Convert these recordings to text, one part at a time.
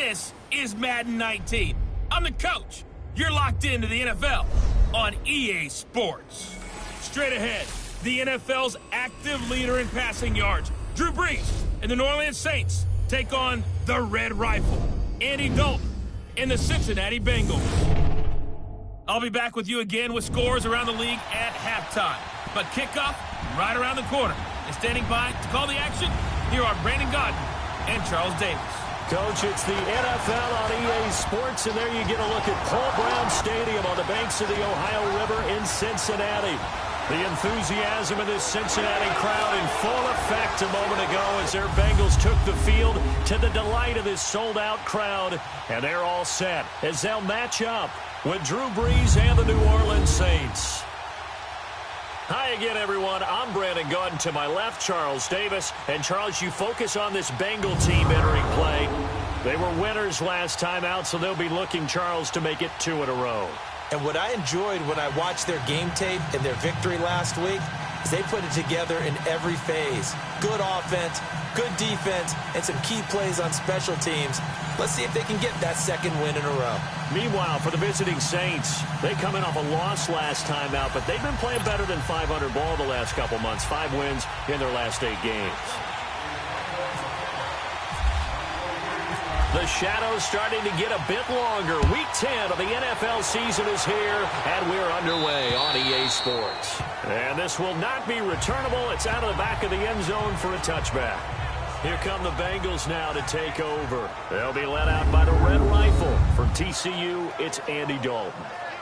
This is Madden 19. I'm the coach. You're locked into the NFL on EA Sports. Straight ahead, the NFL's active leader in passing yards, Drew Brees, and the New Orleans Saints take on the Red Rifle, Andy Dalton, and the Cincinnati Bengals. I'll be back with you again with scores around the league at halftime. But kickoff right around the corner. And standing by to call the action, here are Brandon Gaudin and Charles Davis. Coach, it's the NFL on EA Sports, and there you get a look at Paul Brown Stadium on the banks of the Ohio River in Cincinnati. The enthusiasm of this Cincinnati crowd in full effect a moment ago as their Bengals took the field to the delight of this sold-out crowd. And they're all set as they'll match up with Drew Brees and the New Orleans Saints. Hi again, everyone. I'm Brandon Gaudin. To my left, Charles Davis. And, Charles, you focus on this Bengal team entering play. They were winners last time out, so they'll be looking, Charles, to make it 2 in a row. And what I enjoyed when I watched their game tape and their victory last week is they put it together in every phase. Good offense, good defense, and some key plays on special teams. Let's see if they can get that second win in a row. Meanwhile, for the visiting Saints, they come in off a loss last time out, but they've been playing better than 500 ball the last couple months. 5 wins in their last 8 games. The shadow's starting to get a bit longer. Week 10 of the NFL season is here, and we're underway on EA Sports. And this will not be returnable. It's out of the back of the end zone for a touchback. Here come the Bengals now to take over. They'll be led out by the Red Rifle. From TCU, it's Andy Dalton.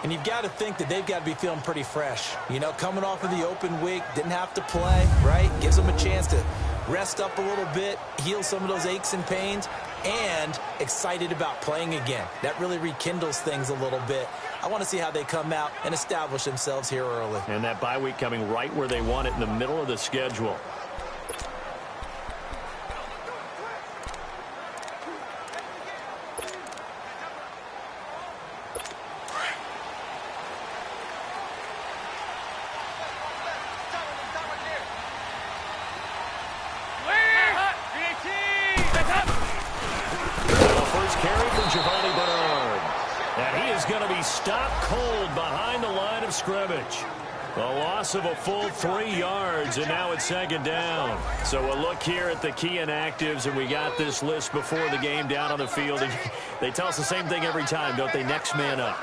And you've got to think that they've got to be feeling pretty fresh. You know, coming off of the open week, didn't have to play, right? Gives them a chance to rest up a little bit, heal some of those aches and pains, and excited about playing again. That really rekindles things a little bit. I want to see how they come out and establish themselves here early. And that bye week coming right where they want it, in the middle of the schedule. Stopped cold behind the line of scrimmage. A loss of a full 3 yards, and now it's second down. So a look here at the key inactives, and we got this list before the game down on the field. And they tell us the same thing every time, don't they? Next man up.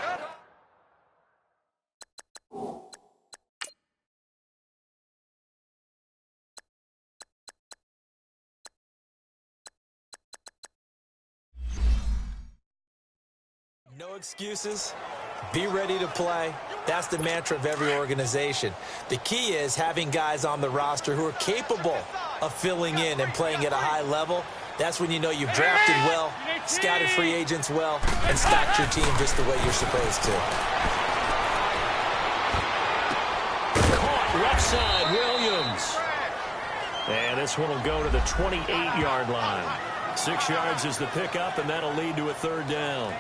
No excuses. Be ready to play. That's the mantra of every organization. The key is having guys on the roster who are capable of filling in and playing at a high level. That's when you know you've drafted well, scouted free agents well, and stacked your team just the way you're supposed to. Caught left side, Williams. And this one will go to the 28-yard line. 6 yards is the pickup, and that'll lead to a third down.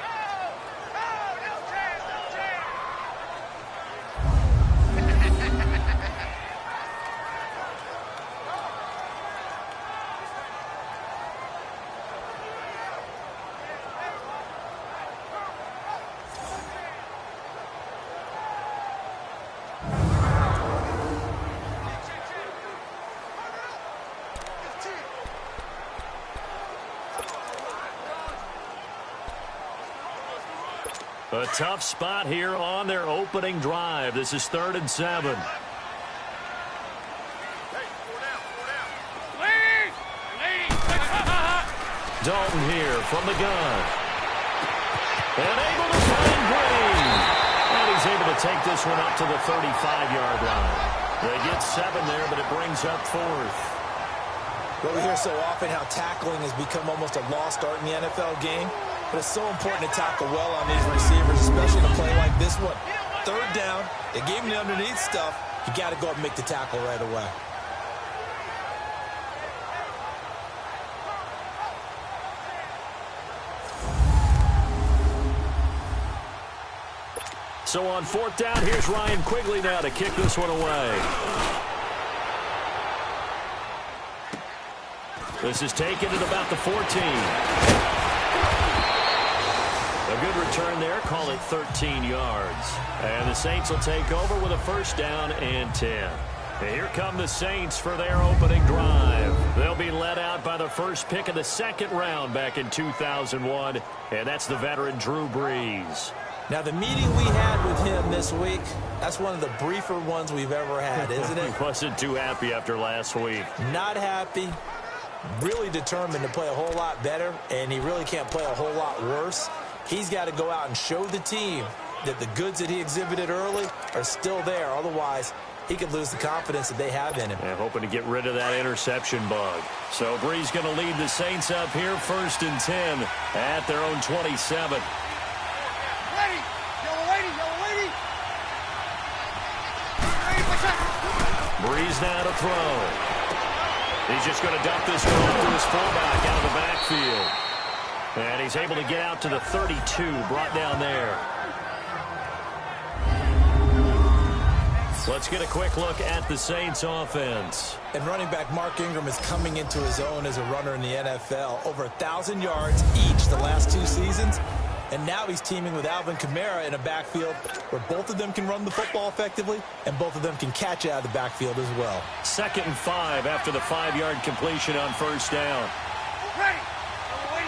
A tough spot here on their opening drive. This is 3rd and 7. Dalton here from the gun. And able to find Green. And he's able to take this one up to the 35-yard line. They get 7 there, but it brings up 4th. Well, we hear so often how tackling has become almost a lost art in the NFL game. But it's so important to tackle well on these receivers, especially in a play like this one. 3rd down, they gave him the underneath stuff. You got to go up and make the tackle right away. So on 4th down, here's Ryan Quigley now to kick this one away. This is taken at about the 14. A good return there. Call it 13 yards. And the Saints will take over with a first down and 10. And here come the Saints for their opening drive. They'll be led out by the first pick of the second round back in 2001. And that's the veteran Drew Brees. Now, the meeting we had with him this week, that's one of the briefer ones we've ever had, isn't it? He wasn't too happy after last week. Not happy. Really determined to play a whole lot better, and he really can't play a whole lot worse. He's got to go out and show the team that the goods that he exhibited early are still there. Otherwise, he could lose the confidence that they have in him. And hoping to get rid of that interception bug. So Brees going to lead the Saints up here, 1st and 10 at their own 27. Brees now to throw. He's just going to dump this one off to his fullback out of the backfield. And he's able to get out to the 32, brought down there. Let's get a quick look at the Saints offense. And running back Mark Ingram is coming into his own as a runner in the NFL. Over 1,000 yards each the last 2 seasons. And now he's teaming with Alvin Kamara in a backfield where both of them can run the football effectively and both of them can catch out of the backfield as well. 2nd and 5 after the 5-yard completion on first down. Ready.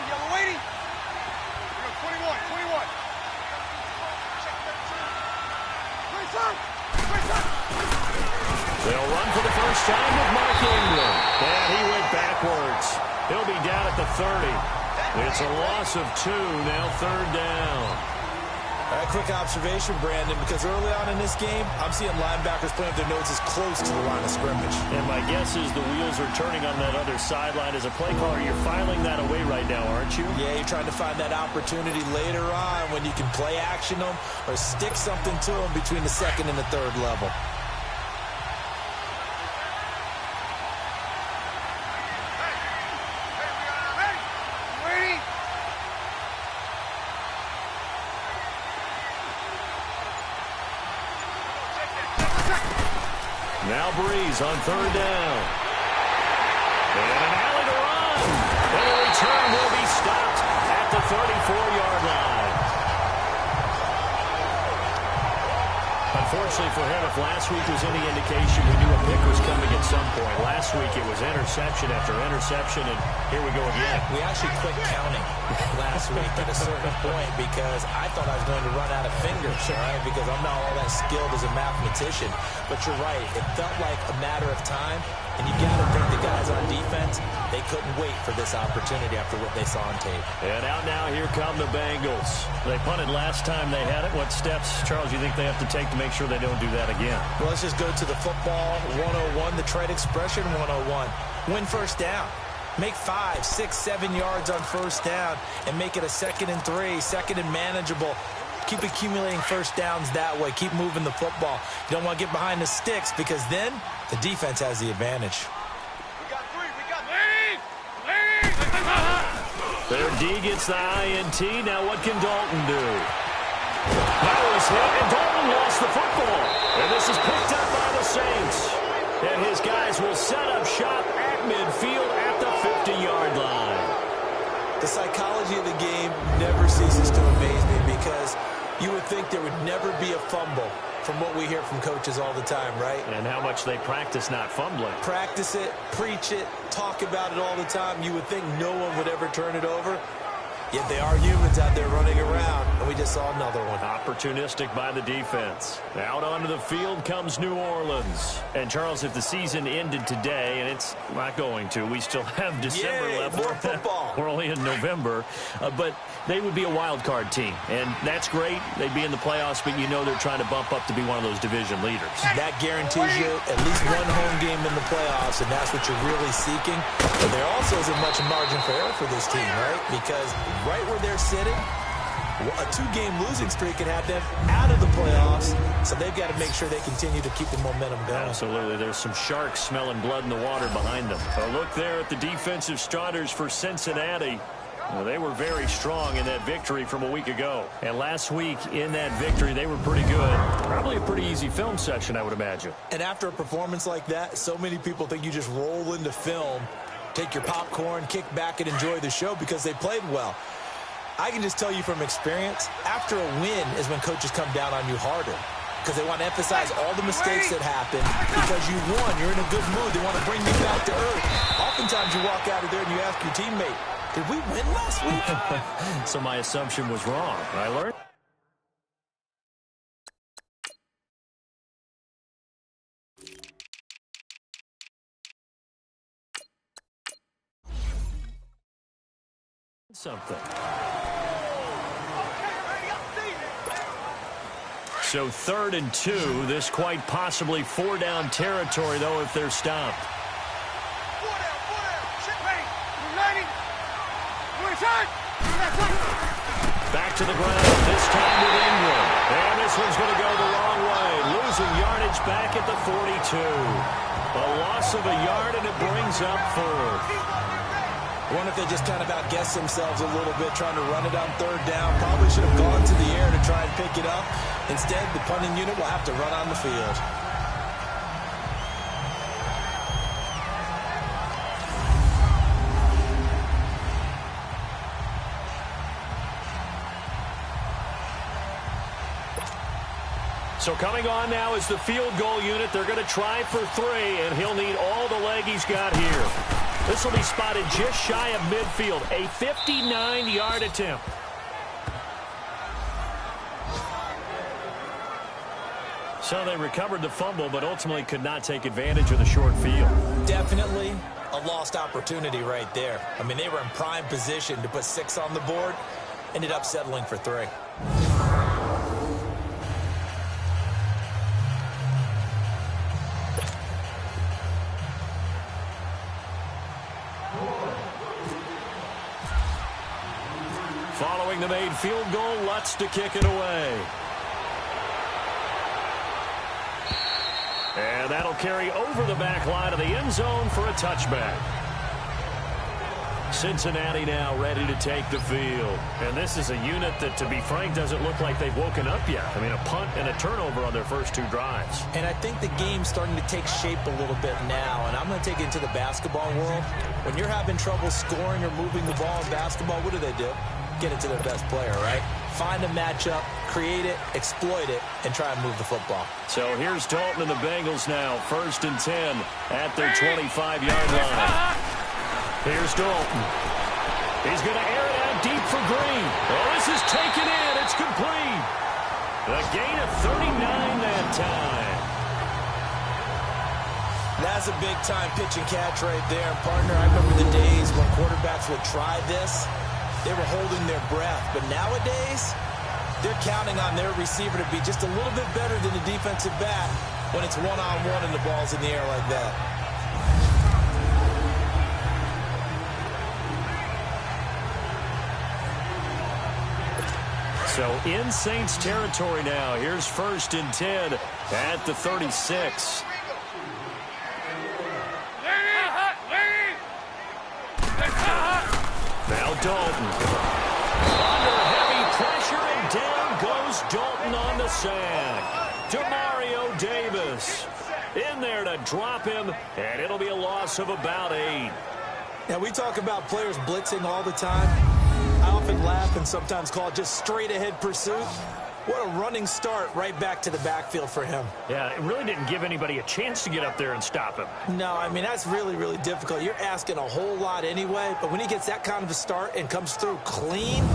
Yellow waiting. 21. They'll run for the first time with Mark Ingram. And he went backwards. He'll be down at the 30. It's a loss of 2, now 3rd down. All right, quick observation, Brandon, because early on in this game, I'm seeing linebackers playing with their noses close to the line of scrimmage. And my guess is the wheels are turning on that other sideline. As a play caller, you're filing that away right now, aren't you? Yeah, you're trying to find that opportunity later on when you can play action them or stick something to them between the 2nd and the 3rd level. Now Brees on 3rd down. And an alley to run. And the return will be stopped at the 34-yard line. Unfortunately for him, if last week was any indication, we knew a pick was coming at some point. Last week it was interception after interception, and here we go again. We actually quit counting last week at a certain point because I thought I was going to run out of fingers, all right, because I'm not all that skilled as a mathematician. But you're right. It felt like a matter of time, and you got to think the guys on defense, they couldn't wait for this opportunity after what they saw on tape. And out now, here come the Bengals. They punted last time they had it. What steps, Charles, you think they have to take to make sure they don't do that again? Well, let's just go to the football 101, the trade expression 101. Win first down. Make 5, 6, 7 yards on first down and make it a 2nd and 3, 2nd and manageable. Keep accumulating first downs that way. Keep moving the football. You don't want to get behind the sticks because then the defense has the advantage. We got 3. Lead! Their D gets the INT. Now what can Dalton do? That was hit, and Dalton lost the football. And this is picked up by the Saints. And his guys will set up shop at midfield at the 50-yard line. The psychology of the game never ceases to amaze me because you would think there would never be a fumble from what we hear from coaches all the time, right? And how much they practice not fumbling. Practice it, preach it, talk about it all the time. You would think no one would ever turn it over. Yet they are humans out there running around, and we just saw another one. Opportunistic by the defense. Out onto the field comes New Orleans. And, Charles, if the season ended today, and it's not going to, we still have December left. More football. We're only in November. But they would be a wild card team, and that's great. They'd be in the playoffs, but you know they're trying to bump up to be one of those division leaders. That guarantees you at least one home game in the playoffs, and that's what you're really seeking. But there also isn't much margin for error for this team, right? Because right where they're sitting, a 2-game losing streak could have them out of the playoffs, so they've got to make sure they continue to keep the momentum going. Absolutely. There's some sharks smelling blood in the water behind them. A look there at the defensive starters for Cincinnati. Well, they were very strong in that victory from a week ago. And last week in that victory, they were pretty good. Probably a pretty easy film session, I would imagine. And after a performance like that, so many people think you just roll into film, take your popcorn, kick back, and enjoy the show because they played well. I can just tell you from experience, after a win is when coaches come down on you harder because they want to emphasize all the mistakes that happened. Because you won, you're in a good mood. They want to bring you back to earth. Oftentimes you walk out of there and you ask your teammate, did we win last week? So my assumption was wrong. I learned something. So 3rd and 2. This quite possibly 4-down territory, though, if they're stopped. Back to the ground, this time with Ingram. And this one's going to go the wrong way. Losing yardage back at the 42. A loss of a yard, and it brings up 4th. I wonder if they just kind of outguessed themselves a little bit trying to run it on 3rd down. Probably should have gone to the air to try and pick it up. Instead, the punting unit will have to run on the field. So coming on now is the field goal unit. They're going to try for 3, and he'll need all the leg he's got here. This will be spotted just shy of midfield. A 59-yard attempt. So they recovered the fumble, but ultimately could not take advantage of the short field. Definitely a lost opportunity right there. I mean, they were in prime position to put 6 on the board. Ended up settling for 3. Following the made field goal, Lutz to kick it away. And that'll carry over the back line of the end zone for a touchback. Cincinnati now ready to take the field. And this is a unit that, to be frank, doesn't look like they've woken up yet. I mean, a punt and a turnover on their first 2 drives. And I think the game's starting to take shape a little bit now. And I'm going to take it into the basketball world. When you're having trouble scoring or moving the ball in basketball, what do? Get it to their best player, right? Find a matchup, create it, exploit it, and try and move the football. So here's Dalton and the Bengals now, 1st and 10 at their 25-yard line. Here's Dalton. He's going to air it out deep for Green. Oh, this is taken in. It's complete. A gain of 39 that time. That's a big-time pitch and catch right there. Partner, I remember the days when quarterbacks would try this. They were holding their breath. But nowadays, they're counting on their receiver to be just a little bit better than the defensive back when it's one-on-one and the ball's in the air like that. So in Saints territory now. Here's 1st and 10 at the 36. Now Dalton. Under heavy pressure, and down goes Dalton on the sack. DeMario Davis in there to drop him, and it'll be a loss of about 8. Now, we talk about players blitzing all the time. I often laugh and sometimes call it just straight-ahead pursuit. What a running start right back to the backfield for him. Yeah, it really didn't give anybody a chance to get up there and stop him. No, I mean, that's really, really difficult. You're asking a whole lot anyway, but when he gets that kind of a start and comes through clean,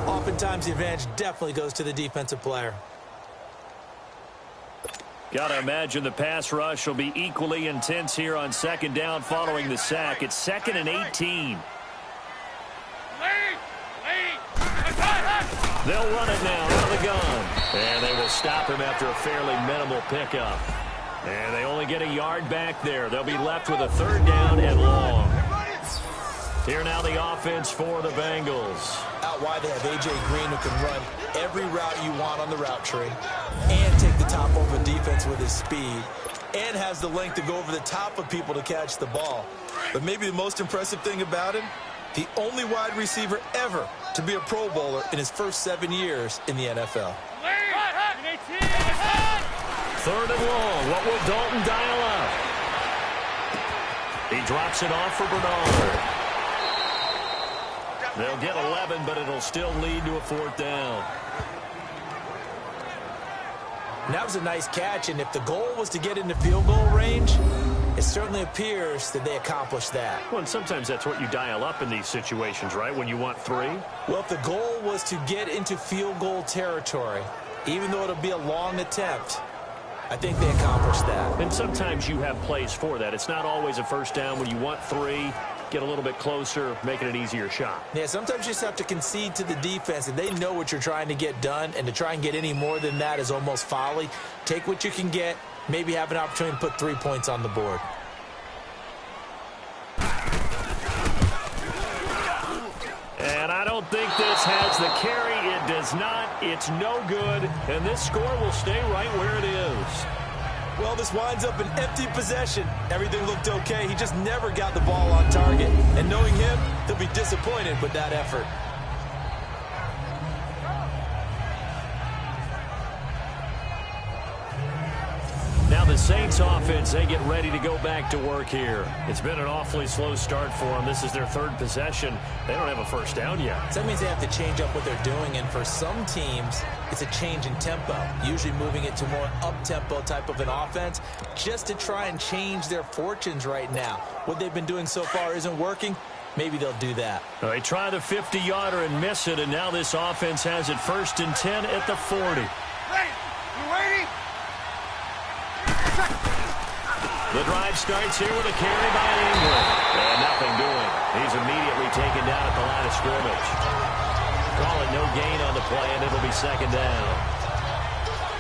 oftentimes the advantage definitely goes to the defensive player. Got to imagine the pass rush will be equally intense here on 2nd down following the sack. It's 2nd and 18. They'll run it now out of the gun. And they will stop him after a fairly minimal pickup. And they only get a yard back there. They'll be left with a 3rd down and long. Here now the offense for the Bengals. Out wide they have A.J. Green, who can run every route you want on the route tree and take the top over defense with his speed and has the length to go over the top of people to catch the ball. But maybe the most impressive thing about him, the only wide receiver ever to be a Pro Bowler in his first 7 years in the NFL. 3rd and long. What will Dalton dial up? He drops it off for Bernard. They'll get 11, but it'll still lead to a 4th down. And that was a nice catch, and if the goal was to get into field goal range, it certainly appears that they accomplished that. Well, and sometimes that's what you dial up in these situations, right, when you want 3? Well, if the goal was to get into field goal territory, even though it'll be a long attempt, I think they accomplished that. And sometimes you have plays for that. It's not always a 1st down. When you want 3, get a little bit closer, making an easier shot. Yeah, sometimes you just have to concede to the defense, and they know what you're trying to get done, and to try and get any more than that is almost folly. Take what you can get, maybe have an opportunity to put 3 points on the board. And I don't think this has the carry. It does not. It's no good. And this score will stay right where it is. Well, this winds up an empty possession. Everything looked okay. He just never got the ball on target. And knowing him, he'll be disappointed with that effort. Now the Saints offense, they get ready to go back to work here. It's been an awfully slow start for them. This is their 3rd possession. They don't have a 1st down yet. So that means they have to change up what they're doing, and for some teams, it's a change in tempo, usually moving it to more up-tempo type of an offense, just to try and change their fortunes right now. What they've been doing so far isn't working. Maybe they'll do that. They try the 50-yarder and miss it, and now this offense has it 1st and 10 at the 40. Ready? You ready? The drive starts here with a carry by Ingram. And nothing doing. He's immediately taken down at the line of scrimmage. Call it no gain on the play, and it'll be 2nd down.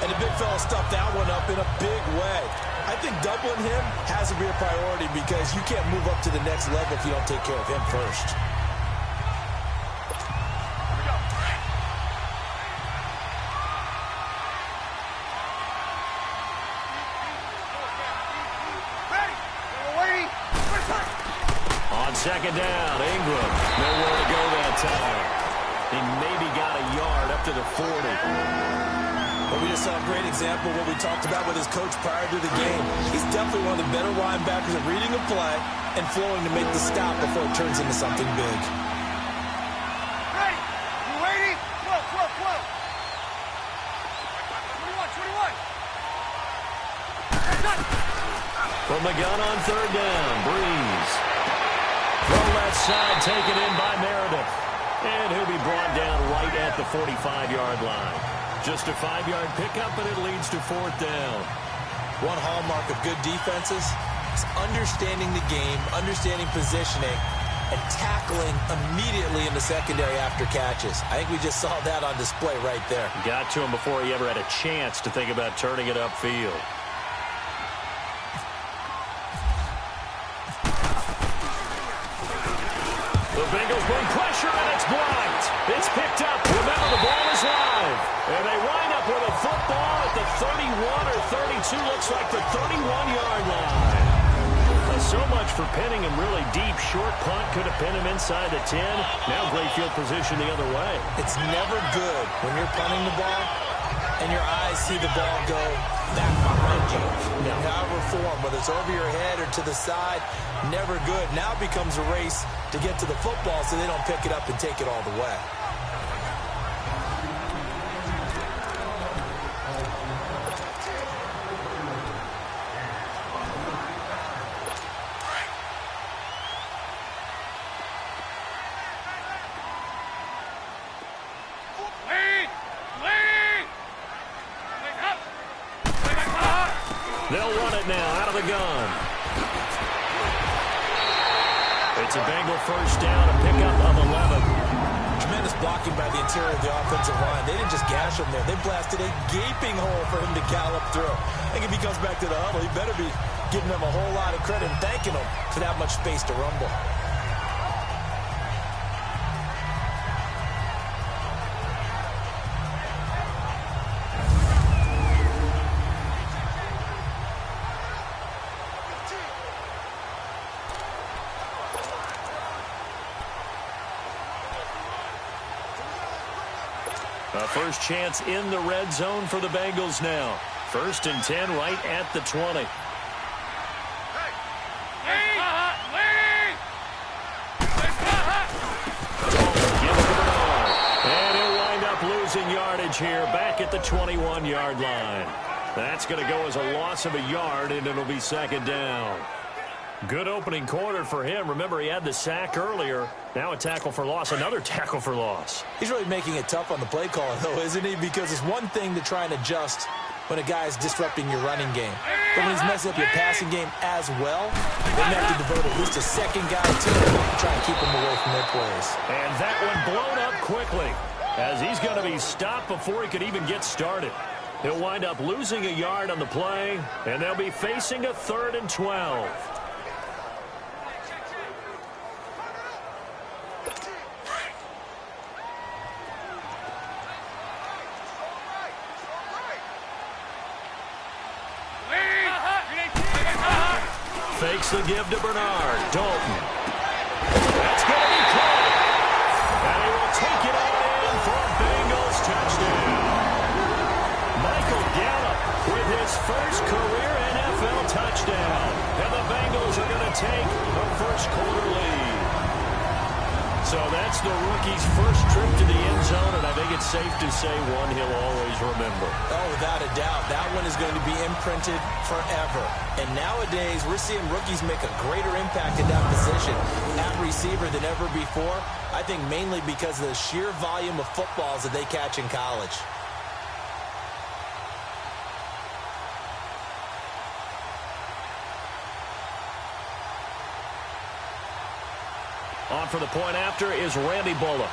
And the big fella stuffed that one up in a big way. I think doubling him has to be a priority because you can't move up to the next level if you don't take care of him first. On 2nd down, Ingram. Nowhere to go that time. He maybe got a yard up to the 40. Well, we just saw a great example of what we talked about with his coach prior to the game. He's definitely one of the better linebackers at reading a play and flowing to make the stop before it turns into something big. Ready? You ready? 12. 21. From the gun on 3rd down, Breeze. From left side, taken in by Meredith. And he'll be brought down right at the 45-yard line. Just a 5-yard pickup, and it leads to 4th down. One hallmark of good defenses is understanding the game, understanding positioning, and tackling immediately in the secondary after catches. I think we just saw that on display right there. Got to him before he ever had a chance to think about turning it upfield. The Bengals bring pressure, and it's blocked. It's picked up. Remember, the ball is live. And they wind up with a football at the 31 or 32. Looks like the 31-yard line. So much for pinning him really deep. Short punt could have pinned him inside the 10. Now great field position the other way. It's never good when you're punting the ball and your eyes see the ball go back behind you. In however form, whether it's over your head or to the side, never good. Now it becomes a race to get to the football so they don't pick it up and take it all the way. They'll run it now out of the gun. It's a Bengal 1st down, a pickup of 11. Tremendous blocking by the interior of the offensive line. They didn't just gash him there. They blasted a gaping hole for him to gallop through. I think if he comes back to the huddle, he better be giving them a whole lot of credit and thanking them for that much space to rumble. A first chance in the red zone for the Bengals now. 1st and 10 right at the 20. change here back at the 21-yard line. That's going to go as a loss of a yard, and it'll be second down. Good opening quarter for him. Remember, he had the sack earlier. Now a tackle for loss, another tackle for loss. He's really making it tough on the play caller, though, isn't he? Because it's one thing to try and adjust when a guy is disrupting your running game. But when he's messing up your passing game as well, they have to devote at least a second guy to him to try and keep him away from their plays. And that one blown up quickly, as he's going to be stopped before he could even get started. He'll wind up losing a yard on the play, and they'll be facing a 3rd and 12. Fakes the give to Bernard. Dalton. That's going to be caught. And he will take it out in for a Bengals touchdown. Michael Gallup with his first career NFL touchdown. And the Bengals are going to take the first quarter lead. So that's the rookie's first trip to the end zone, and I think it's safe to say one he'll always remember. Oh, without a doubt. That one is going to be imprinted forever. And nowadays, we're seeing rookies make a greater impact in that position at receiver than ever before. I think mainly because of the sheer volume of footballs that they catch in college. On for the point after is Randy Bullock.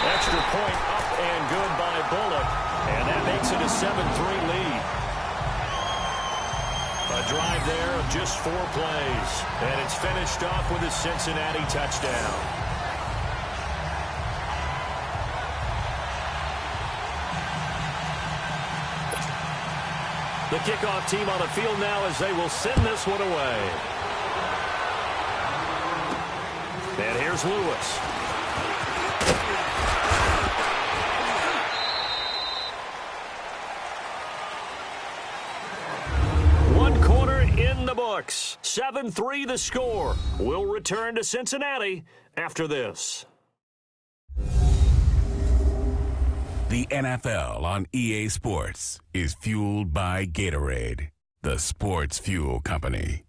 Extra point up and good by Bullock. And that makes it a 7-3 lead. A drive there of just 4 plays. And it's finished off with a Cincinnati touchdown. The kickoff team on the field now as they will send this one away. And here's Lewis. One quarter in the books. 7-3 the score. We'll return to Cincinnati after this. The NFL on EA Sports is fueled by Gatorade, the sports fuel company.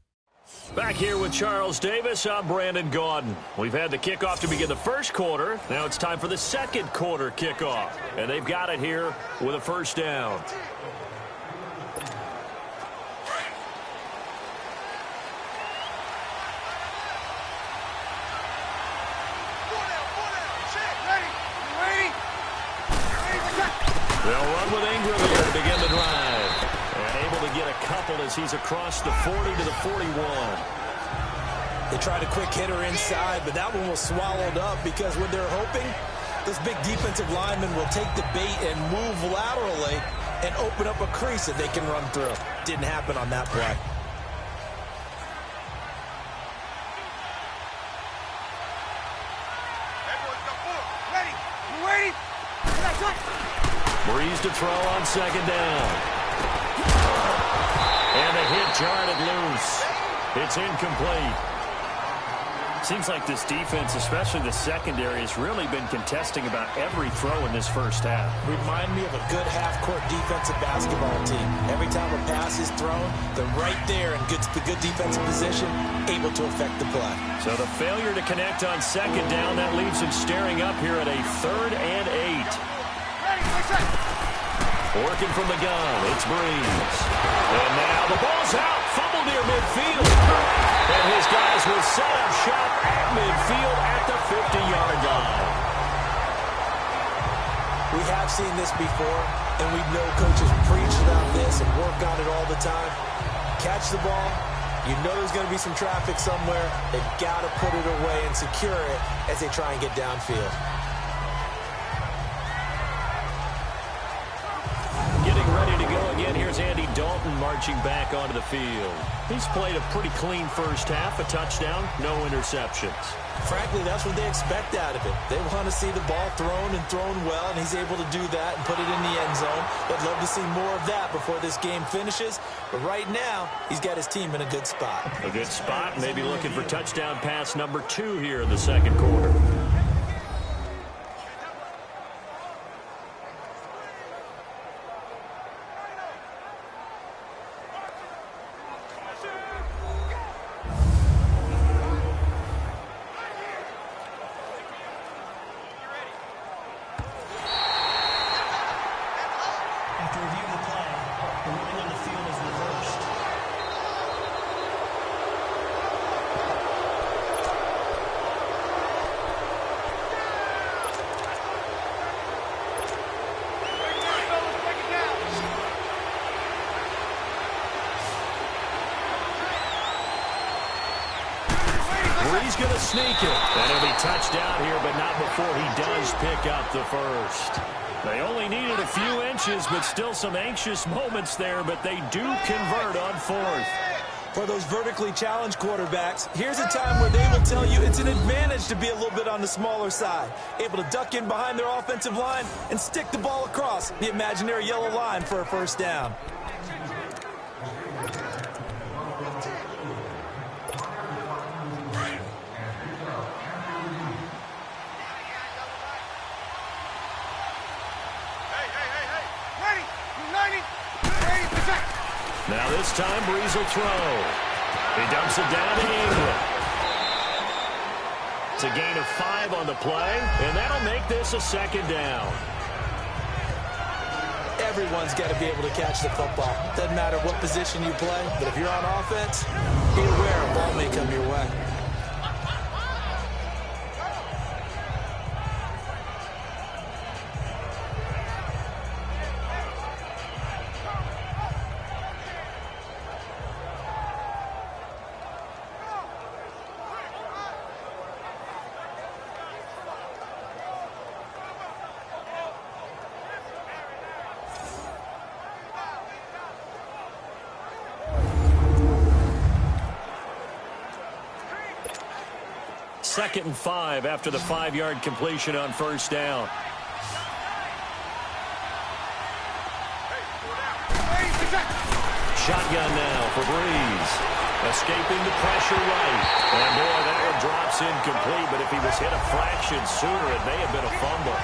Back here with Charles Davis, I'm Brandon Gaudin. We've had the kickoff to begin the first quarter. Now it's time for the second quarter kickoff. And they've got it here with a first down. They'll run with Ingram here to begin the drive. And able to get a couple as he's across the 40 to the 41. They tried a quick hitter inside, but that one was swallowed up because what they're hoping, this big defensive lineman will take the bait and move laterally and open up a crease that they can run through. Didn't happen on that play. Ready? You ready? Breeze to throw on second down. And the hit jarred loose. It's incomplete. Seems like this defense, especially the secondary, has really been contesting about every throw in this first half. Remind me of a good half-court defensive basketball team. Every time a pass is thrown, they're right there in the good defensive position, able to affect the play. So the failure to connect on second down, that leaves him staring up here at a 3rd and 8. Working from the gun, it's Breeze. And now the ball's out, fumbled near midfield. And his guys will set up shop at midfield at the 50-yard line. We have seen this before, and we know coaches preach about this and work on it all the time. Catch the ball. You know there's going to be some traffic somewhere. They've got to put it away and secure it as they try and get downfield. Getting ready to go again. Here's Andy Dalton marching back onto the field. He's played a pretty clean first half, a touchdown, no interceptions. Frankly, that's what they expect out of it. They want to see the ball thrown and thrown well, and he's able to do that and put it in the end zone. They'd love to see more of that before this game finishes. But right now, he's got his team in a good spot. A good spot, maybe looking for touchdown pass number 2 here in the second quarter. going to sneak it. And he'll be touched down here, but not before he does pick up the first. They only needed a few inches, but still some anxious moments there, but they do convert on fourth. For those vertically challenged quarterbacks, here's a time where they will tell you it's an advantage to be a little bit on the smaller side, able to duck in behind their offensive line and stick the ball across the imaginary yellow line for a first down. Now this time, Breeze will throw. He dumps it down to Ingram. It's a gain of 5 on the play, and that'll make this a second down. Everyone's got to be able to catch the football. Doesn't matter what position you play, but if you're on offense, be aware a ball may come your way. Second and 5 after the 5-yard completion on first down. Shotgun now for Breeze. Escaping the pressure right. And boy, that one drops incomplete, but if he was hit a fraction sooner, it may have been a fumble.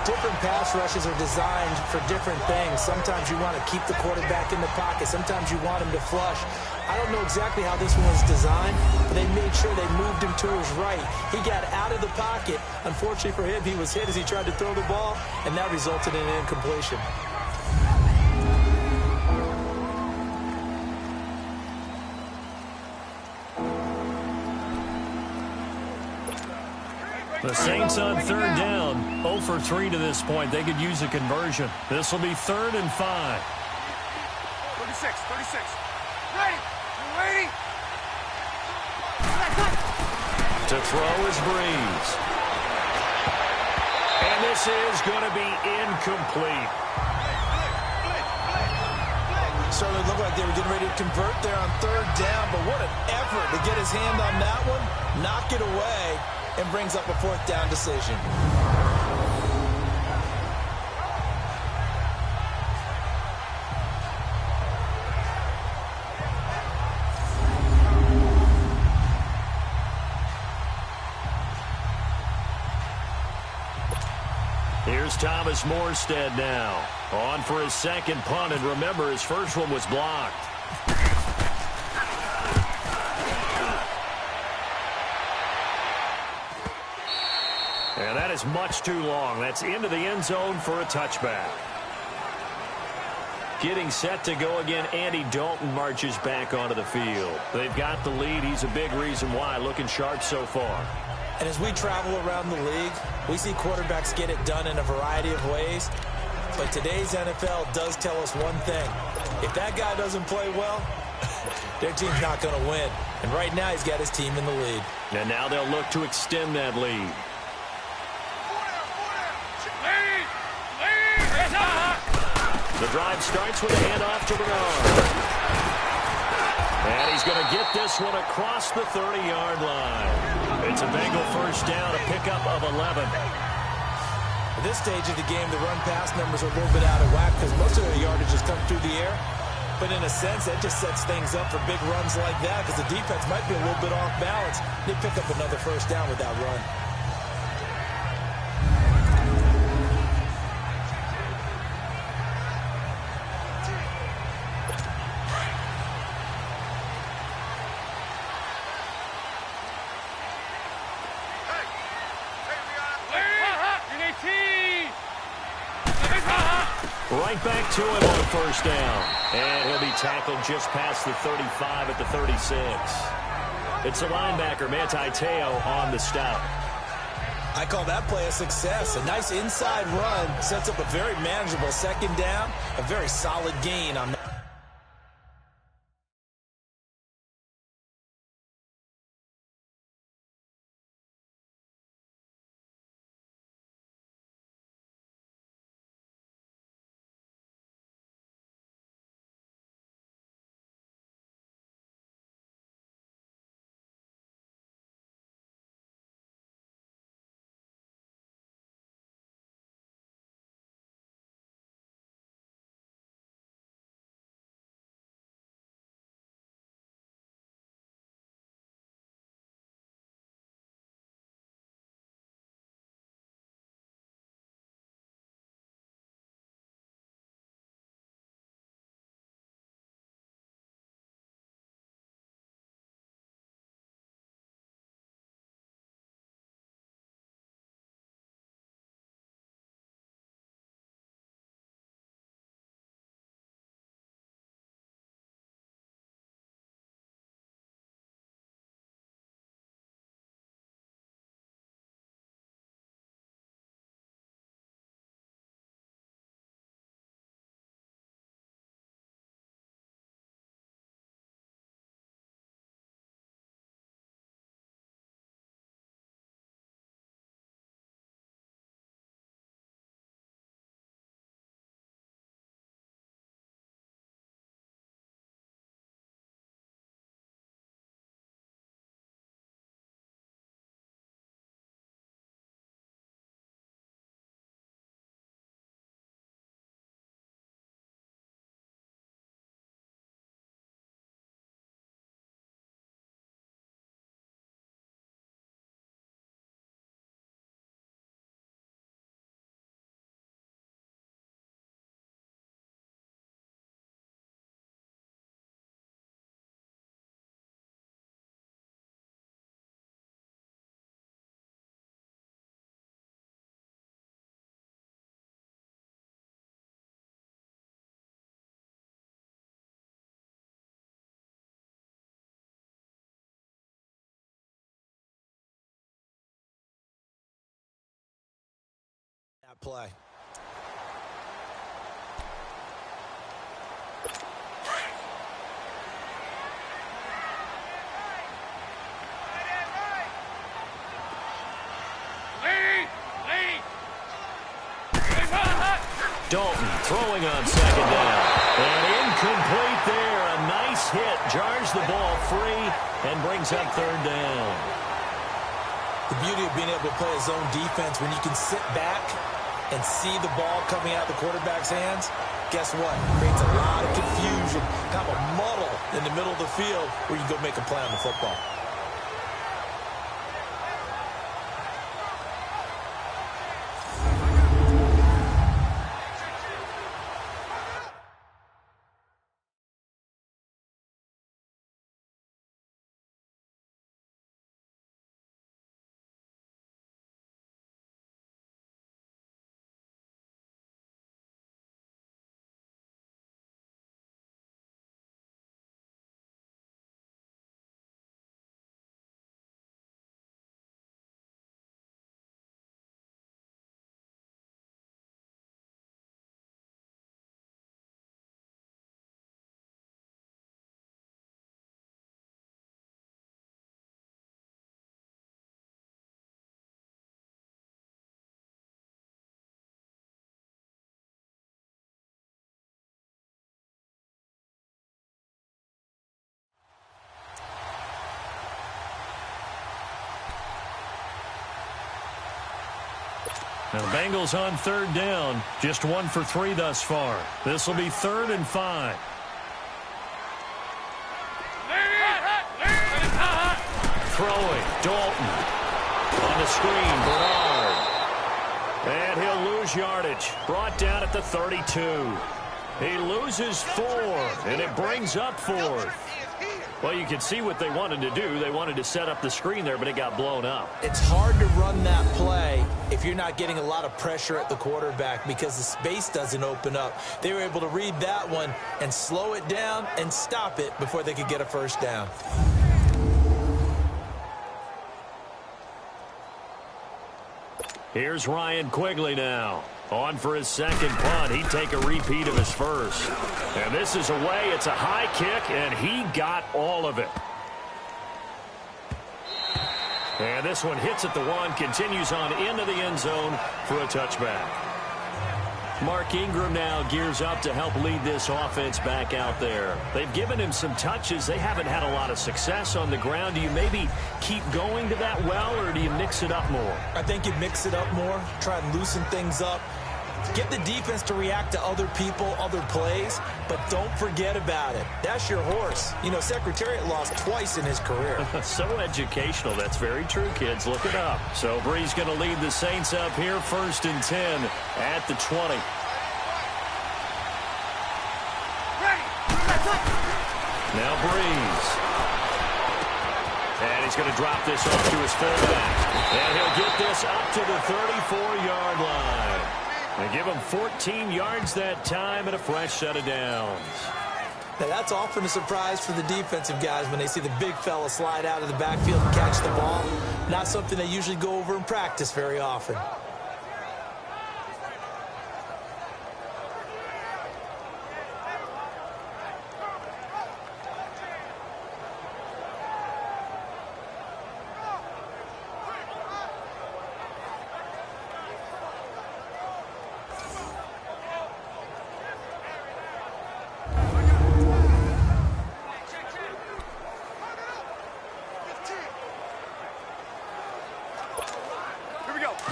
Different pass rushes are designed for different things. Sometimes you want to keep the quarterback in the pocket. Sometimes you want him to flush. I don't know exactly how this one was designed, but they made sure they moved him to his right. He got out of the pocket. Unfortunately for him, he was hit as he tried to throw the ball, and that resulted in an incompletion. The Saints on third down, 0 for 3 to this point. They could use a conversion. This will be 3rd and 5. 36. Ready? You ready? To throw is Breeze. And this is going to be incomplete. Certainly looked like they were getting ready to convert there on third down, but what an effort to get his hand on that one, knock it away, and brings up a 4th down decision. Here's Thomas Morstead now. On for his second punt, and remember, his first one was blocked. And that is much too long. That's into the end zone for a touchback. Getting set to go again, Andy Dalton marches back onto the field. They've got the lead. He's a big reason why. Looking sharp so far. And as we travel around the league, we see quarterbacks get it done in a variety of ways. But today's NFL does tell us one thing. If that guy doesn't play well, their team's not going to win. And right now, he's got his team in the lead. And now they'll look to extend that lead. The drive starts with a handoff to Bernard. And he's going to get this one across the 30-yard line. It's a Bengal first down, a pickup of 11. At this stage of the game, the run-pass numbers are a little bit out of whack because most of their yardage has come through the air. But in a sense, that just sets things up for big runs like that because the defense might be a little bit off balance. They pick up another first down with that run. Right back to him on first down. And he'll be tackled just past the 35 at the 36. It's a linebacker, Manti Te'o, on the stop. I call that play a success. A nice inside run sets up a very manageable second down, a very solid gain on that. that play. Dalton throwing on second down. And incomplete there. A nice hit. Jars the ball free and brings up third down. The beauty of being able to play a zone defense when you can sit back and see the ball coming out of the quarterback's hands, guess what? It creates a lot of confusion, kind of a muddle in the middle of the field where you go make a play on the football. Now the Bengals on third down. Just 1 for 3 thus far. This will be 3rd and 5. Throwing. Dalton. On the screen. Bernard. And he'll lose yardage. Brought down at the 32. He loses 4, and it brings up 4th. Well, you can see what they wanted to do. They wanted to set up the screen there, but it got blown up. It's hard to run that play if you're not getting a lot of pressure at the quarterback because the space doesn't open up. They were able to read that one and slow it down and stop it before they could get a first down. Here's Ryan Quigley now. On for his second punt. He'd take a repeat of his first. And this is away. It's a high kick, and he got all of it. And this one hits at the 1, continues on into the end zone for a touchback. Mark Ingram now gears up to help lead this offense back out there. They've given him some touches. They haven't had a lot of success on the ground. Do you maybe keep going to that well, or do you mix it up more? I think you mix it up more, try and loosen things up. Get the defense to react to other people, other plays, but don't forget about it. That's your horse. You know, Secretariat lost twice in his career. So educational. That's very true, kids. Look it up. So Bree's going to lead the Saints up here, 1st and 10 at the 20. Now Breeze. And he's going to drop this off to his fullback. And he'll get this up to the 34-yard line. They give him 14 yards that time and a fresh set of downs. Now, that's often a surprise for the defensive guys when they see the big fella slide out of the backfield and catch the ball. Not something they usually go over in practice very often.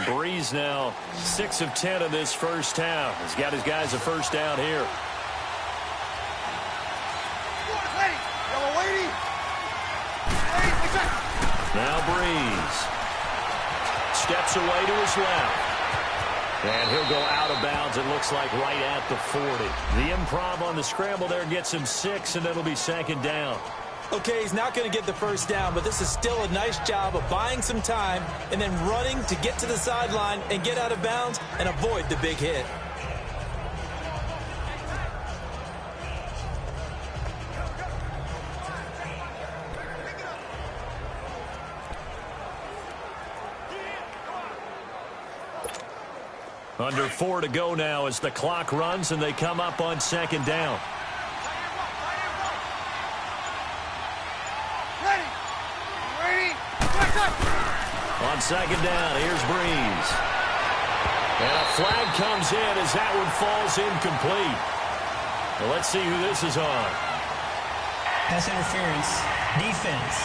Breeze now 6 of 10 in this first half. He's got his guys a first down here. Now Breeze steps away to his left. And he'll go out of bounds, it looks like, right at the 40. The improv on the scramble there gets him 6, and it'll be 2nd down. Okay, he's not going to get the first down, but this is still a nice job of buying some time and then running to get to the sideline and get out of bounds and avoid the big hit. Under 4 to go now as the clock runs and they come up on second down. Ready? On second down, here's Breeze. And a flag comes in as that one falls incomplete. Well, let's see who this is on. Pass interference, defense.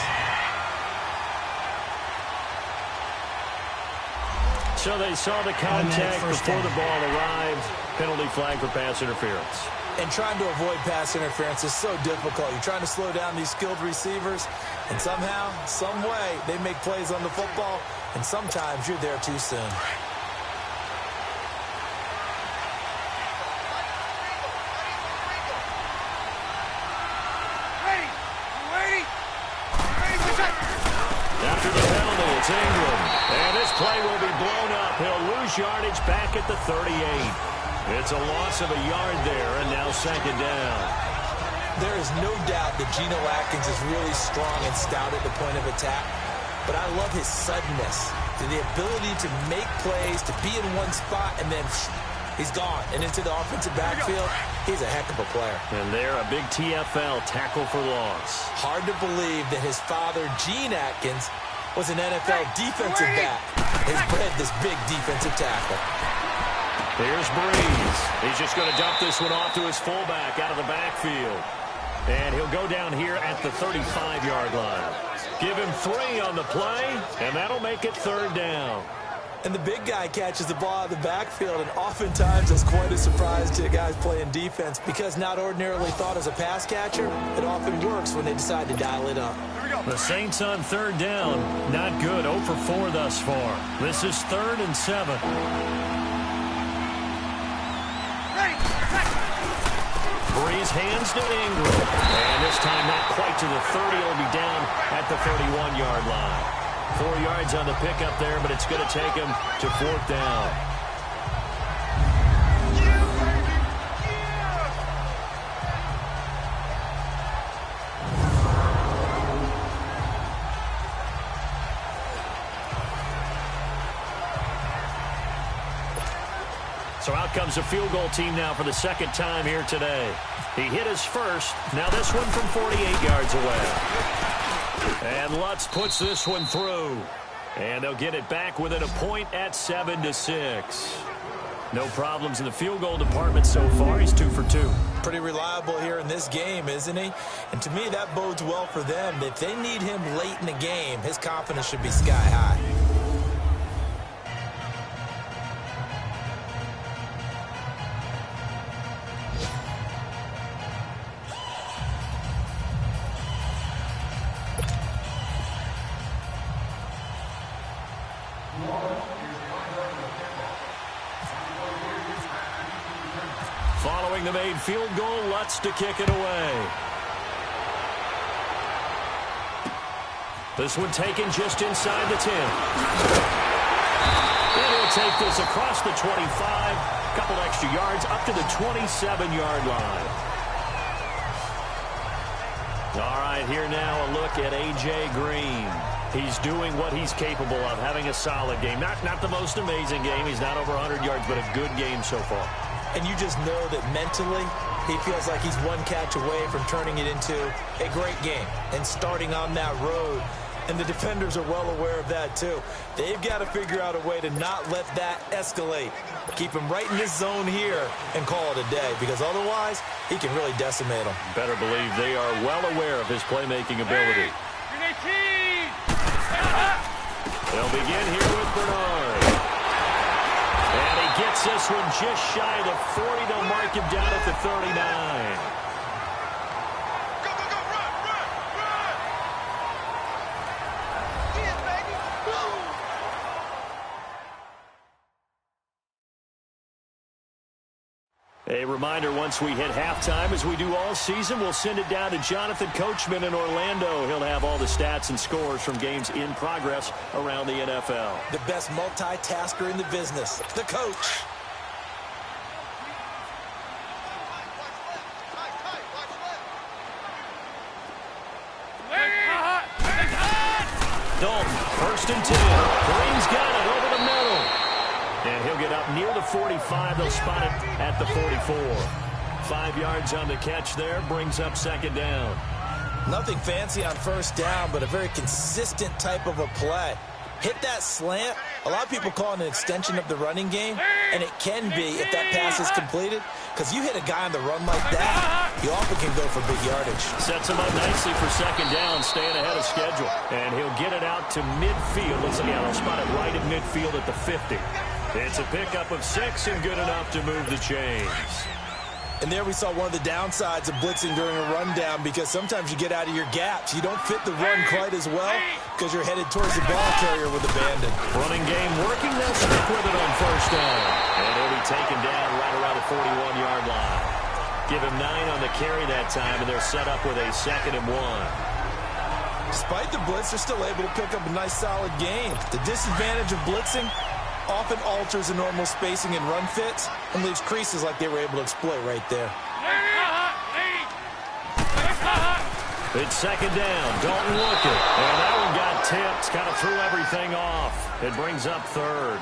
So they saw the contact before the ball arrived. Penalty flag for pass interference. And trying to avoid pass interference is so difficult. You're trying to slow down these skilled receivers, and somehow, some way, they make plays on the football, and sometimes you're there too soon. After the penalty, it's Ingram. And this play will be blown up. He'll lose yardage back at the 38. It's a loss of a yard there, and now second down. There is no doubt that Geno Atkins is really strong and stout at the point of attack, but I love his suddenness, the ability to make plays, to be in one spot, and then he's gone. And into the offensive backfield, he's a heck of a player. And there, a big TFL tackle for loss. Hard to believe that his father, Gene Atkins, was an NFL defensive back. Has bred this big defensive tackle. Here's Breeze. He's just going to dump this one off to his fullback out of the backfield. And he'll go down here at the 35-yard line. Give him 3 on the play, and that'll make it third down. And the big guy catches the ball out of the backfield, and oftentimes it's quite a surprise to guys playing defense because not ordinarily thought as a pass catcher, it often works when they decide to dial it up. The Saints on third down. Not good. 0 for 4 thus far. This is 3rd and 7. Breeze hands to Ingram. And this time not quite to the 30. He'll be down at the 31-yard line. 4 yards on the pickup there, but it's going to take him to 4th down. So out comes the field goal team now for the second time here today. He hit his first. Now this one from 48 yards away. And Lutz puts this one through. And they'll get it back within a point at 7-6. No problems in the field goal department so far. He's 2 for 2. Pretty reliable here in this game, isn't he? And to me, that bodes well for them. If they need him late in the game, his confidence should be sky high. Following the made field goal, Lutz to kick it away. This one taken just inside the 10. And he'll take this across the 25. Couple extra yards up to the 27-yard line. All right, here now a look at A.J. Green. He's doing what he's capable of, having a solid game. Not the most amazing game. He's not over 100 yards, but a good game so far. And you just know that mentally, he feels like he's one catch away from turning it into a great game and starting on that road. And the defenders are well aware of that, too. They've got to figure out a way to not let that escalate. Keep him right in this zone here and call it a day, because otherwise, he can really decimate them. Better believe they are well aware of his playmaking ability. They'll begin here with Bernard. And he gets this one just shy of the 40. They'll mark him down at the 39. A reminder, once we hit halftime, as we do all season, we'll send it down to Jonathan Coachman in Orlando. He'll have all the stats and scores from games in progress around the NFL. The best multitasker in the business, the coach. Dalton, 1st and 10. Green's got it over the middle. And he'll get up near the 45. They'll spot it at the 44. 5 yards on the catch there, brings up second down. Nothing fancy on first down, but a very consistent type of a play. Hit that slant. A lot of people call it an extension of the running game, and it can be if that pass is completed, because you hit a guy on the run like that, you often can go for big yardage. Sets him up nicely for second down, staying ahead of schedule. And he'll get it out to midfield. Let's see, they'll spot it right at midfield at the 50. It's a pickup of 6 and good enough to move the chains. And there we saw one of the downsides of blitzing during a rundown, because sometimes you get out of your gaps. You don't fit the run quite as well because you're headed towards the ball carrier with abandon. Running game working. They'll stick with it on first down. And he'll be taken down right around the 41-yard line. Give him 9 on the carry that time, and they're set up with a 2nd and 1. Despite the blitz, they're still able to pick up a nice solid gain. The disadvantage of blitzing often alters the normal spacing and run fits and leaves creases like they were able to exploit right there. It's second down. Dalton looking. And that one got tipped. Kind of threw everything off. It brings up 3rd.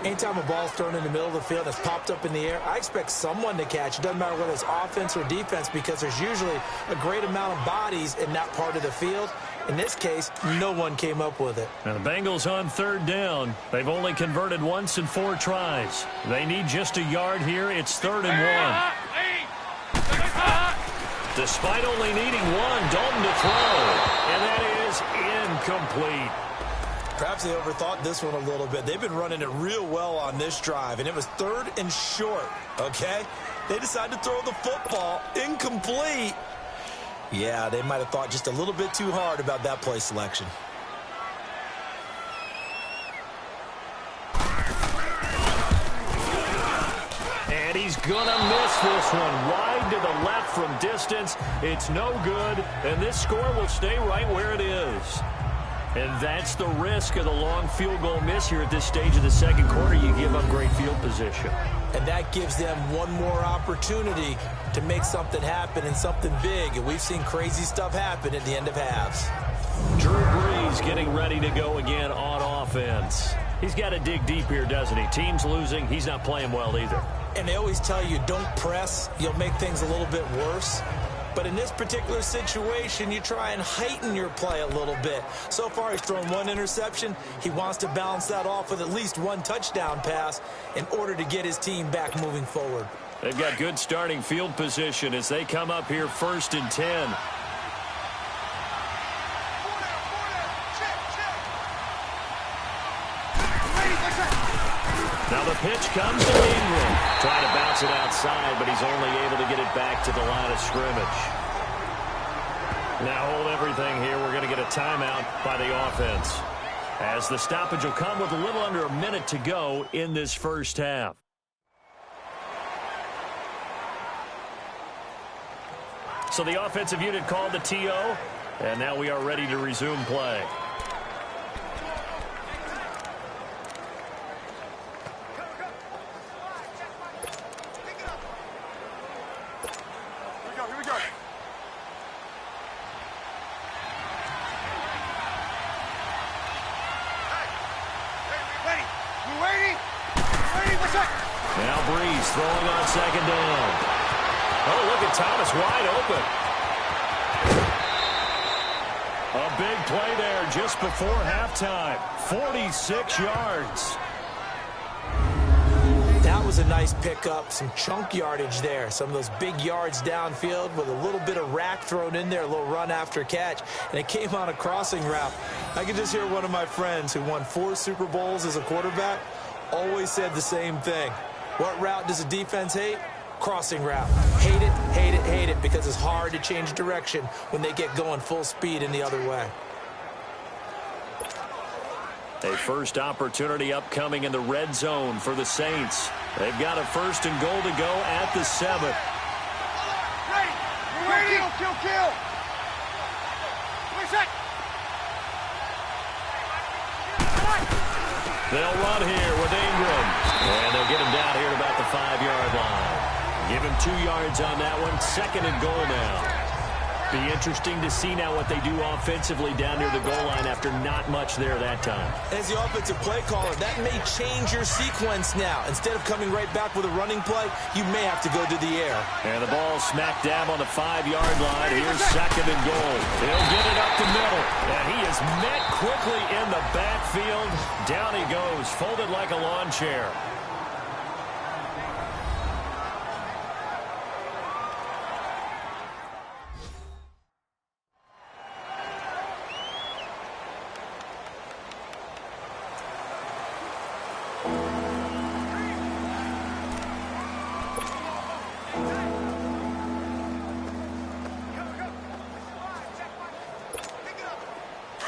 Anytime a ball's thrown in the middle of the field that's popped up in the air, I expect someone to catch. It doesn't matter whether it's offense or defense, because there's usually a great amount of bodies in that part of the field. In this case, no one came up with it. Now the Bengals on 3rd down. They've only converted once in 4 tries. They need just a yard here. It's 3rd and 1. Despite only needing 1, Dalton to throw. And that is incomplete. Perhaps they overthought this one a little bit. They've been running it real well on this drive, and it was 3rd and short, okay? They decided to throw the football incomplete. Yeah, they might have thought just a little bit too hard about that play selection. And he's going to miss this one. Wide to the left from distance. It's no good, and this score will stay right where it is. And that's the risk of the long field goal miss here at this stage of the second quarter. You give up great field position. And that gives them one more opportunity to make something happen, and something big. And we've seen crazy stuff happen at the end of halves. Drew Brees getting ready to go again on offense. He's got to dig deep here, doesn't he? Team's losing. He's not playing well either. And they always tell you, don't press. You'll make things a little bit worse. But in this particular situation, you try and heighten your play a little bit. So far, he's thrown 1 interception. He wants to balance that off with at least 1 touchdown pass in order to get his team back moving forward. They've got good starting field position as they come up here 1st and 10. Now the pitch comes to Ingram. Trying to bounce it outside, but he's only able to get it back to the line of scrimmage. Now hold everything here. We're going to get a timeout by the offense, as the stoppage will come with a little under a minute to go in this first half. So the offensive unit called the TO, and now we are ready to resume play. Now Brees throwing on second down. Oh, look at Thomas wide open. A big play there just before halftime. 46 yards. That was a nice pickup, some chunk yardage there. Some of those big yards downfield with a little bit of rack thrown in there, a little run after catch, and it came on a crossing route. I could just hear one of my friends who won 4 Super Bowls as a quarterback always said the same thing. What route does a defense hate? Crossing route. Hate it, hate it, hate it, because it's hard to change direction when they get going full speed in the other way. A first opportunity upcoming in the red zone for the Saints. They've got a 1st and goal to go at the 7. Ready. Kill. They'll run here with Ingram. And they'll get him down here at about the 5-yard line. Give him 2 yards on that one. 2nd and goal now. Be interesting to see now what they do offensively down near the goal line after not much there that time. As the offensive play caller, that may change your sequence now. Instead of coming right back with a running play, you may have to go to the air. And the ball smack dab on the 5-yard line. Here's second and goal. He'll get it up the middle. And he is met quickly in the backfield. Down he goes, folded like a lawn chair.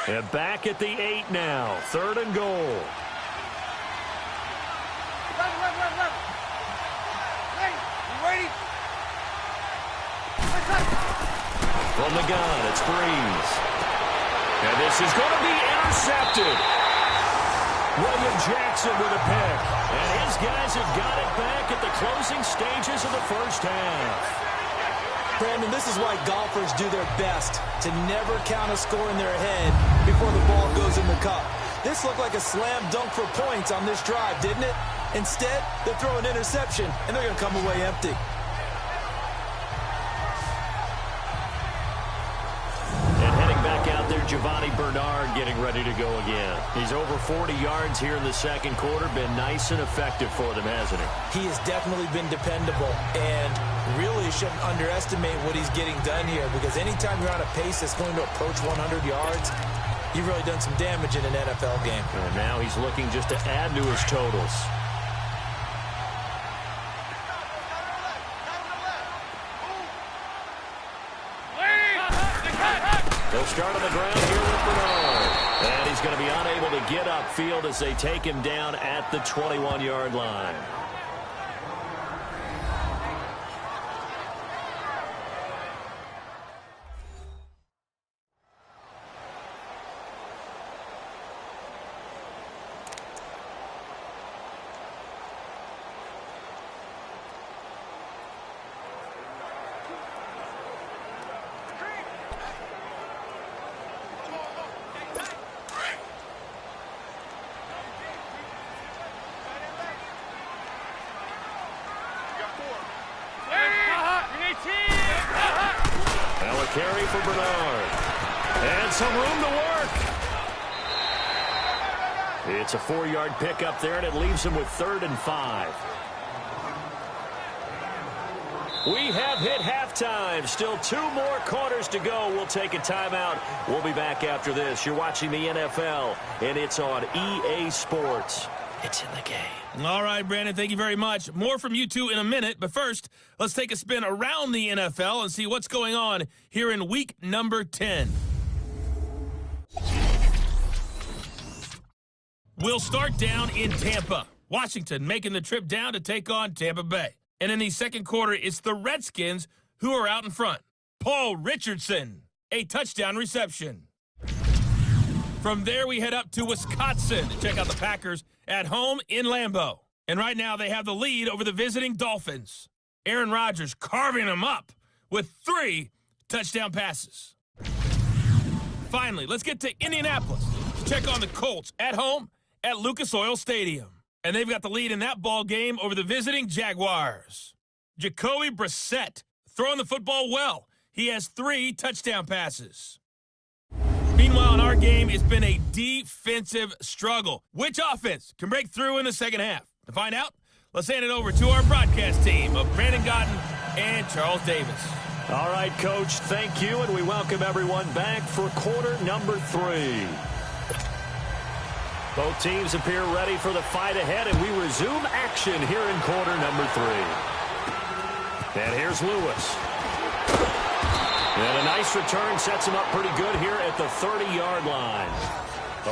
And back at the 8 now. Third and goal. From the gun, it's Breeze. And this is going to be intercepted. William Jackson with a pick. And his guys have got it back at the closing stages of the first half. Brandon, this is why golfers do their best to never count a score in their head before the ball goes in the cup. This looked like a slam dunk for points on this drive, didn't it? Instead, they throw an interception, and they're going to come away empty. And heading back out there, Giovanni Bernard getting ready to go again. He's over 40 yards here in the second quarter. Been nice and effective for them, hasn't he? He has definitely been dependable, and really shouldn't underestimate what he's getting done here, because anytime you're on a pace that's going to approach 100 yards, you've really done some damage in an NFL game. And now he's looking just to add to his totals. They'll start on the ground here with Bernard. And he's going to be unable to get upfield as they take him down at the 21-yard line. Carry for Bernard. And some room to work. It's a 4-yard pickup there, and it leaves him with 3rd and 5. We have hit halftime. Still 2 more quarters to go. We'll take a timeout. We'll be back after this. You're watching the NFL, and it's on EA Sports. It's in the game. All right, Brandon, thank you very much. More from you two in a minute, but first, let's take a spin around the NFL and see what's going on here in week number 10. We'll start down in Tampa. Washington making the trip down to take on Tampa Bay. And in the second quarter, it's the Redskins who are out in front. Paul Richardson, a touchdown reception. From there, we head up to Wisconsin to check out the Packers at home in Lambeau. And right now, they have the lead over the visiting Dolphins. Aaron Rodgers carving them up with 3 touchdown passes. Finally, let's get to Indianapolis to check on the Colts at home at Lucas Oil Stadium. And they've got the lead in that ball game over the visiting Jaguars. Jacoby Brissett throwing the football well. He has 3 touchdown passes. Meanwhile, in our game, it's been a defensive struggle. Which offense can break through in the second half? To find out, let's hand it over to our broadcast team of Brandon Godden and Charles Davis. All right, Coach, thank you, and we welcome everyone back for quarter number 3. Both teams appear ready for the fight ahead, and we resume action here in quarter number 3. And here's Lewis. And a nice return sets him up pretty good here at the 30-yard line.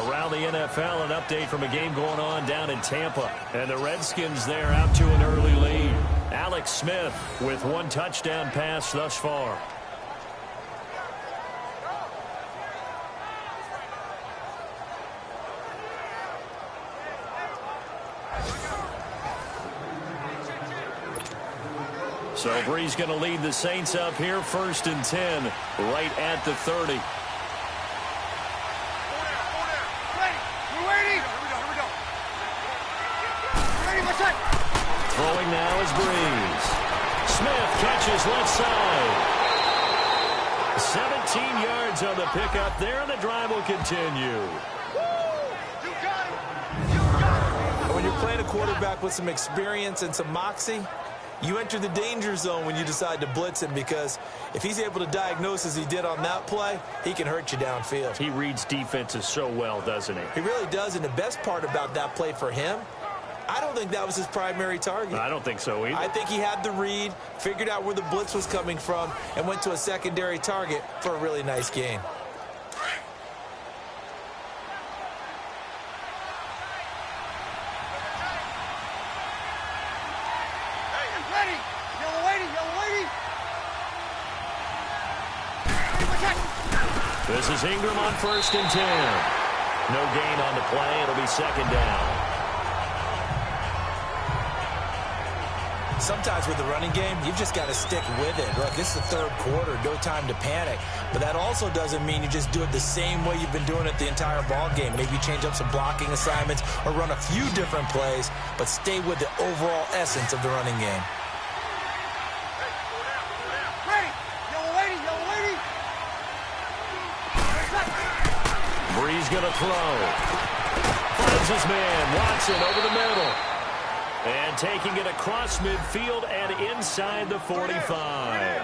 Around the NFL, an update from a game going on down in Tampa. And the Redskins there out to an early lead. Alex Smith with 1 touchdown pass thus far. So Brees going to lead the Saints up here, 1st and 10, right at the 30. Throwing now is Brees. Smith catches left side. 17 yards on the pickup there, and the drive will continue. When you're playing a quarterback with some experience and some moxie, you enter the danger zone when you decide to blitz him, because if he's able to diagnose as he did on that play, he can hurt you downfield. He reads defenses so well, doesn't he? He really does, and the best part about that play for him, I don't think that was his primary target. I don't think so either. I think he had the read, figured out where the blitz was coming from, and went to a secondary target for a really nice gain. This is Ingram on 1st and 10. No gain on the play. It'll be 2nd down. Sometimes with the running game, you've just got to stick with it. Look, it's the 3rd quarter, no time to panic. But that also doesn't mean you just do it the same way you've been doing it the entire ball game. Maybe change up some blocking assignments or run a few different plays, but stay with the overall essence of the running game. Brees going to throw. Finds his man, Watson, over the middle. And taking it across midfield and inside the 45.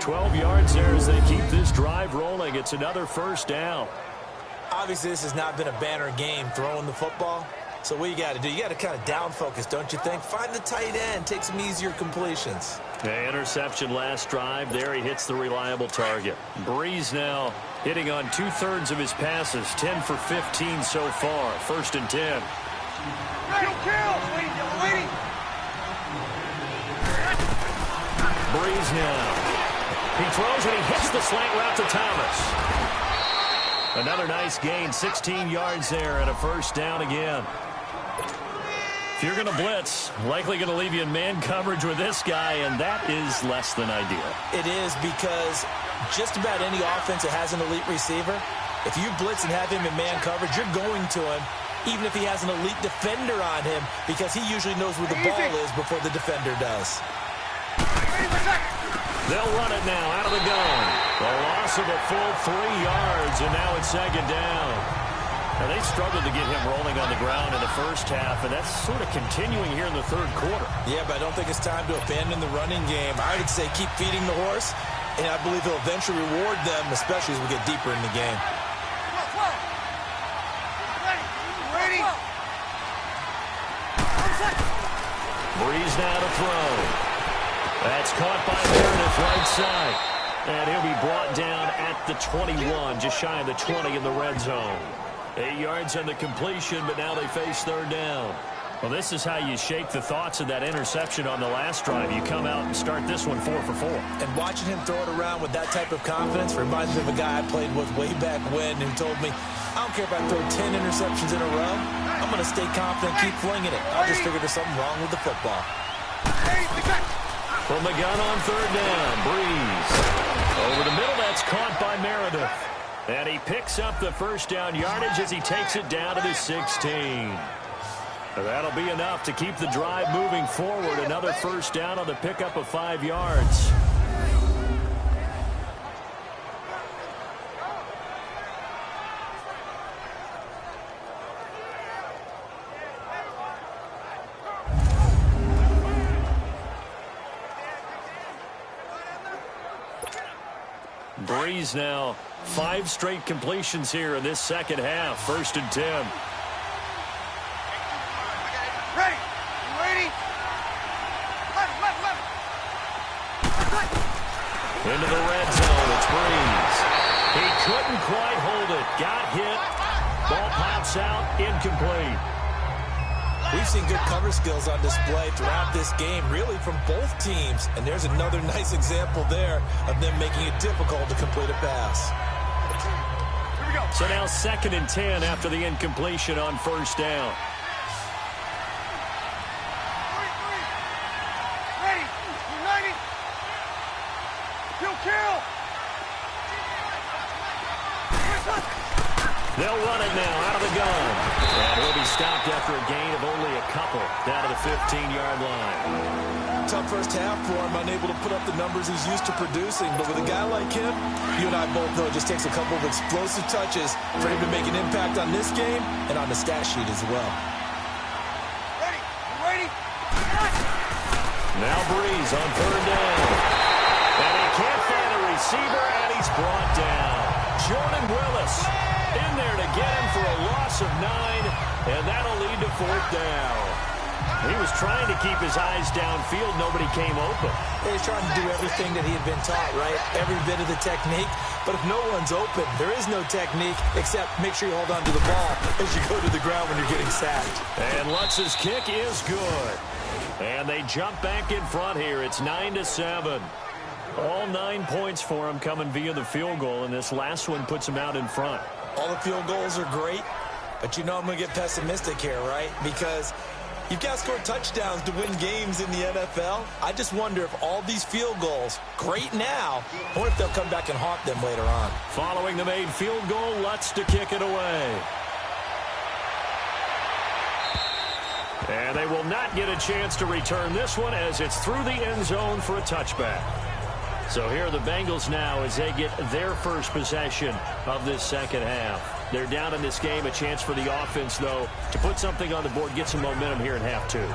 12 yards there as they keep this drive rolling. It's another 1st down. Obviously, this has not been a banner game throwing the football. So what you got to do, you got to kind of down focus, don't you think? Find the tight end, take some easier completions. The interception last drive. There he hits the reliable target. Brees now hitting on 2/3 of his passes, 10 for 15 so far. 1st and 10. Brees now. He throws and he hits the slant route to Thomas. Another nice gain, 16 yards there and a 1st down again. If you're going to blitz, likely going to leave you in man coverage with this guy, and that is less than ideal. It is, because just about any offense that has an elite receiver, if you blitz and have him in man coverage, you're going to him, even if he has an elite defender on him, because he usually knows where the ball is before the defender does. They'll run it now out of the gun. The loss of a full 3 yards, and now it's 2nd down. Now, they struggled to get him rolling on the ground in the 1st half, and that's sort of continuing here in the 3rd quarter. Yeah, but I don't think it's time to abandon the running game. I would say keep feeding the horse, and I believe he'll eventually reward them, especially as we get deeper in the game. Brees now to throw. That's caught by Meredith right side. And he'll be brought down at the 21, just shy of the 20 in the red zone. 8 yards on the completion, but now they face 3rd down. Well, this is how you shake the thoughts of that interception on the last drive. You come out and start this one 4 for 4. And watching him throw it around with that type of confidence reminds me of a guy I played with way back when who told me, I don't care if I throw 10 interceptions in a row. I'm going to stay confident, keep flinging it. I just figured there's something wrong with the football. From the gun on 3rd down, Brees. Over the middle, that's caught by Meredith. And he picks up the 1st down yardage as he takes it down to the 16. That'll be enough to keep the drive moving forward. Another 1st down on the pickup of 5 yards. Brees now 5 straight completions here in this 2nd half. 1st and 10. Ready? You ready? Left. Into the red zone. It's Brees. He couldn't quite hold it. Got hit. Ball pops out. Incomplete. We've seen good cover skills on display throughout this game, really from both teams. And there's another nice example there of them making it difficult to complete a pass. Here we go. So now 2nd and 10 after the incompletion on 1st down. Ready? United. They'll run it now out of the gun. And he'll be stopped after a gain of only a couple down to the 15-yard line. Tough first half for him, unable to put up the numbers he's used to producing. But with a guy like him, you and I both know it just takes a couple of explosive touches for him to make an impact on this game and on the stat sheet as well. Ready? You ready? Now Breeze on third down. And he can't find a receiver, and he's brought down. Jordan Willis in there to get him for a loss of 9, and that'll lead to fourth down. He was trying to keep his eyes downfield. Nobody came open. He's trying to do everything that he had been taught, right? Every bit of the technique. But if no one's open, there is no technique except make sure you hold on to the ball as you go to the ground when you're getting sacked. And Lutz's kick is good. And they jump back in front here. It's 9-7. All 9 points for him coming via the field goal, and this last one puts him out in front. All the field goals are great, but you know I'm going to get pessimistic here, right? Because you've got to score touchdowns to win games in the NFL. I just wonder if all these field goals, great now, I wonder if they'll come back and haunt them later on. Following the made field goal, Lutz to kick it away. And they will not get a chance to return this one as it's through the end zone for a touchback. So here are the Bengals now as they get their first possession of this second half. They're down in this game. A chance for the offense, though, to put something on the board, get some momentum here in half two.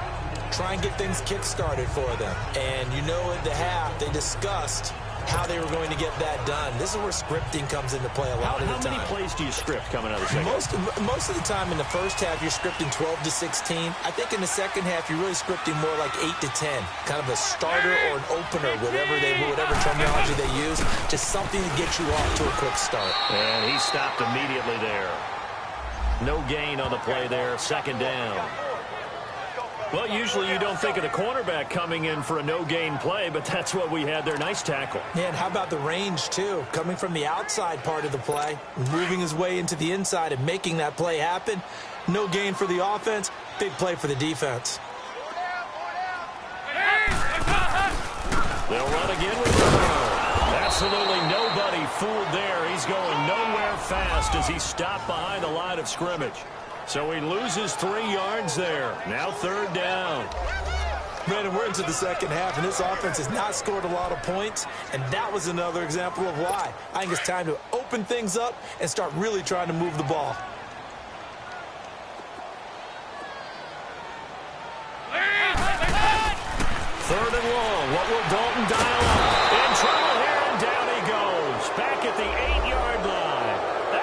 Try and get things kick-started for them. And you know at the half they discussed how they were going to get that done. This is where scripting comes into play a lot of the time. How many plays do you script coming out of the second half? Most of the time in the first half, you're scripting 12 to 16. I think in the second half, you're really scripting more like 8 to 10. Kind of a starter or an opener, whatever terminology they use. Just something to get you off to a quick start. And he stopped immediately there. No gain on the play there. Second down. Well, usually you don't think of the cornerback coming in for a no-gain play, but that's what we had there. Nice tackle. Yeah, and how about the range, too? Coming from the outside part of the play, moving his way into the inside and making that play happen. No gain for the offense, big play for the defense. They'll run again with Burrow. Absolutely nobody fooled there. He's going nowhere fast as he stopped behind the line of scrimmage. So he loses 3 yards there. Now third down. Brandon, we're into the second half, and this offense has not scored a lot of points, and that was another example of why. I think it's time to open things up and start really trying to move the ball. Third and long. What will Dalton dial up? In trouble here, and down he goes. Back at the 8-yard line.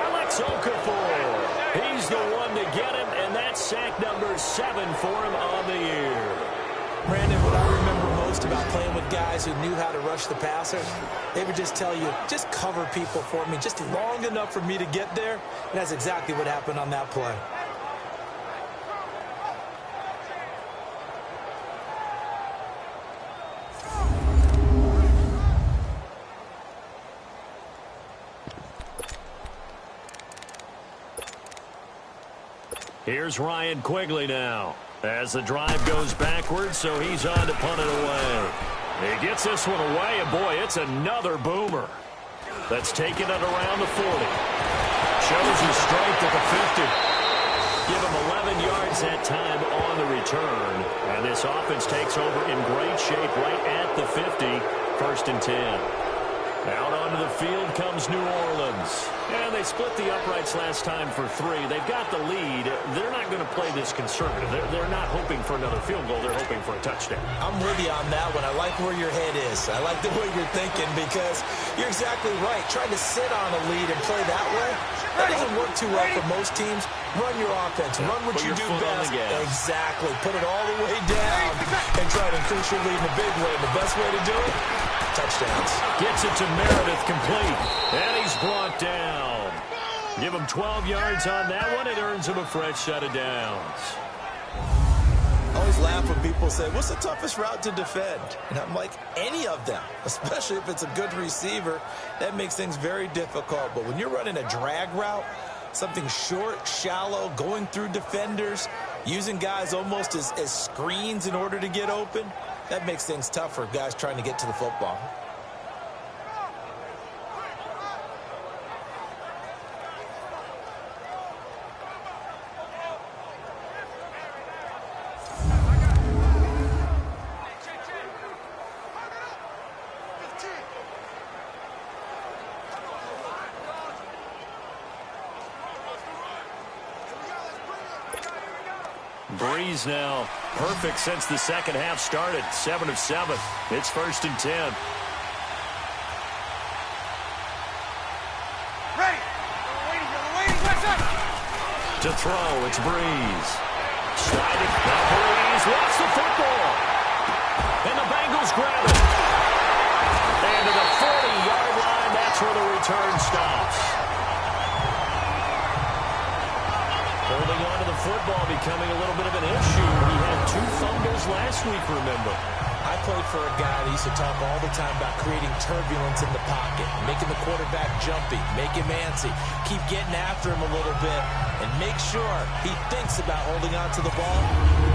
Alex Okafor. He's the one to get him, and that's sack number 7 for him on the year. Brandon, what I remember most about playing with guys who knew how to rush the passer, they would just tell you, just cover people for me, just long enough for me to get there, and that's exactly what happened on that play. Here's Ryan Quigley now as the drive goes backwards, so he's on to punt it away. He gets this one away, and boy, it's another boomer. That's taken it around the 40. Shows his strength at the 50. Give him 11 yards that time on the return. And this offense takes over in great shape right at the 50. 1st and 10. Out onto the field comes New Orleans. And they split the uprights last time for 3. They've got the lead. They're not going to play this conservative. They're not hoping for another field goal. They're hoping for a touchdown. I'm with you on that one. I like where your head is. I like the way you're thinking because you're exactly right. Trying to sit on a lead and play that way, that doesn't work too well for most teams. Run your offense. Run what you do best. Exactly. Put it all the way down and try to increase your lead in a big way. The best way to do it, touchdowns. Gets it to Meredith complete. And he's brought down. Give him 12 yards on that one. It earns him a fresh set of downs. I always laugh when people say, what's the toughest route to defend? And I'm like, any of them, especially if it's a good receiver. That makes things very difficult. But when you're running a drag route, something short, shallow, going through defenders, using guys almost as screens in order to get open, that makes things tough for guys trying to get to the football. Breeze now perfect since the second half started. 7 of 7. It's 1st and 10. Ready. You're waiting. To throw, it's Breeze. Sliding. Now Breeze lost the football. And the Bengals grab it. And to the 40-yard line, that's where the return stops. Holding on to the football becoming a little bit of an issue. He had 2 fumbles last week, remember. I played for a guy that used to talk all the time about creating turbulence in the pocket, making the quarterback jumpy, make him antsy, keep getting after him a little bit, and make sure he thinks about holding on to the ball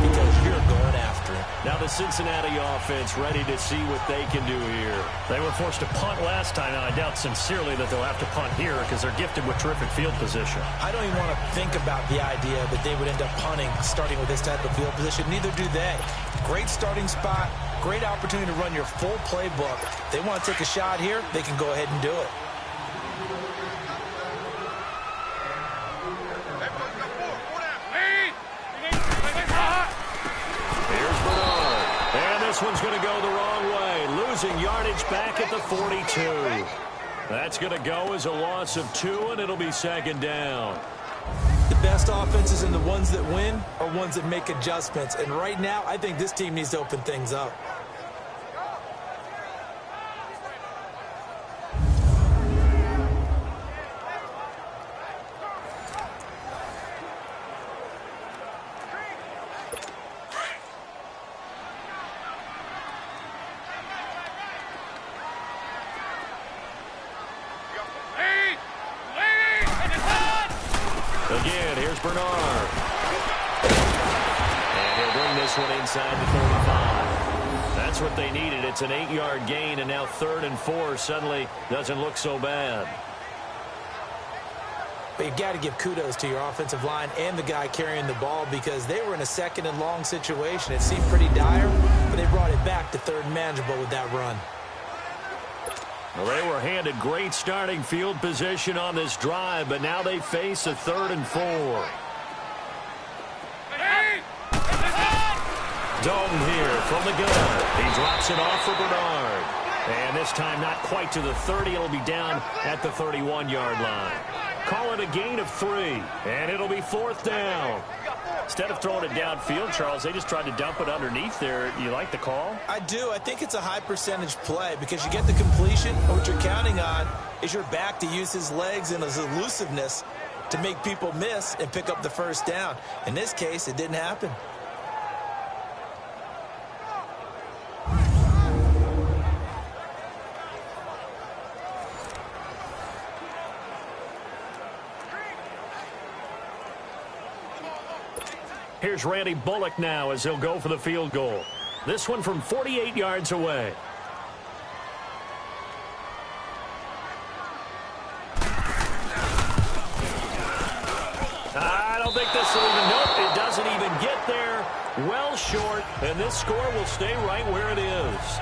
because you're going after him. Now the Cincinnati offense ready to see what they can do here. They were forced to punt last time. Now I doubt sincerely that they'll have to punt here because they're gifted with terrific field position. I don't even want to think about the idea that they would end up punting starting with this type of field position. Neither do they. Great starting spot. Great opportunity to run your full playbook. If they want to take a shot here, they can go ahead and do it. Here's Bernard. And this one's going to go the wrong way. Losing yardage back at the 42. That's going to go as a loss of 2, and it'll be 2nd down. The best offenses and the ones that win are ones that make adjustments. And right now, I think this team needs to open things up. Again, here's Bernard. And he'll bring this one inside the 35. That's what they needed. It's an 8-yard gain, and now 3rd and 4 suddenly doesn't look so bad. But you've got to give kudos to your offensive line and the guy carrying the ball because they were in a 2nd and long situation. It seemed pretty dire, but they brought it back to 3rd and manageable with that run. Well, they were handed great starting field position on this drive, but now they face a 3rd and 4. Dalton here from the gun. He drops it off for Bernard. And this time not quite to the 30. It'll be down at the 31-yard line. Call it a gain of 3, and it'll be 4th down. Instead of throwing it downfield, Charles, they just tried to dump it underneath there. You like the call? I do. I think it's a high percentage play because you get the completion, and what you're counting on is your back to use his legs and his elusiveness to make people miss and pick up the 1st down. In this case, it didn't happen. Here's Randy Bullock now as he'll go for the field goal. This one from 48 yards away. I don't think this will even, nope, it doesn't even get there. Well short, and this score will stay right where it is.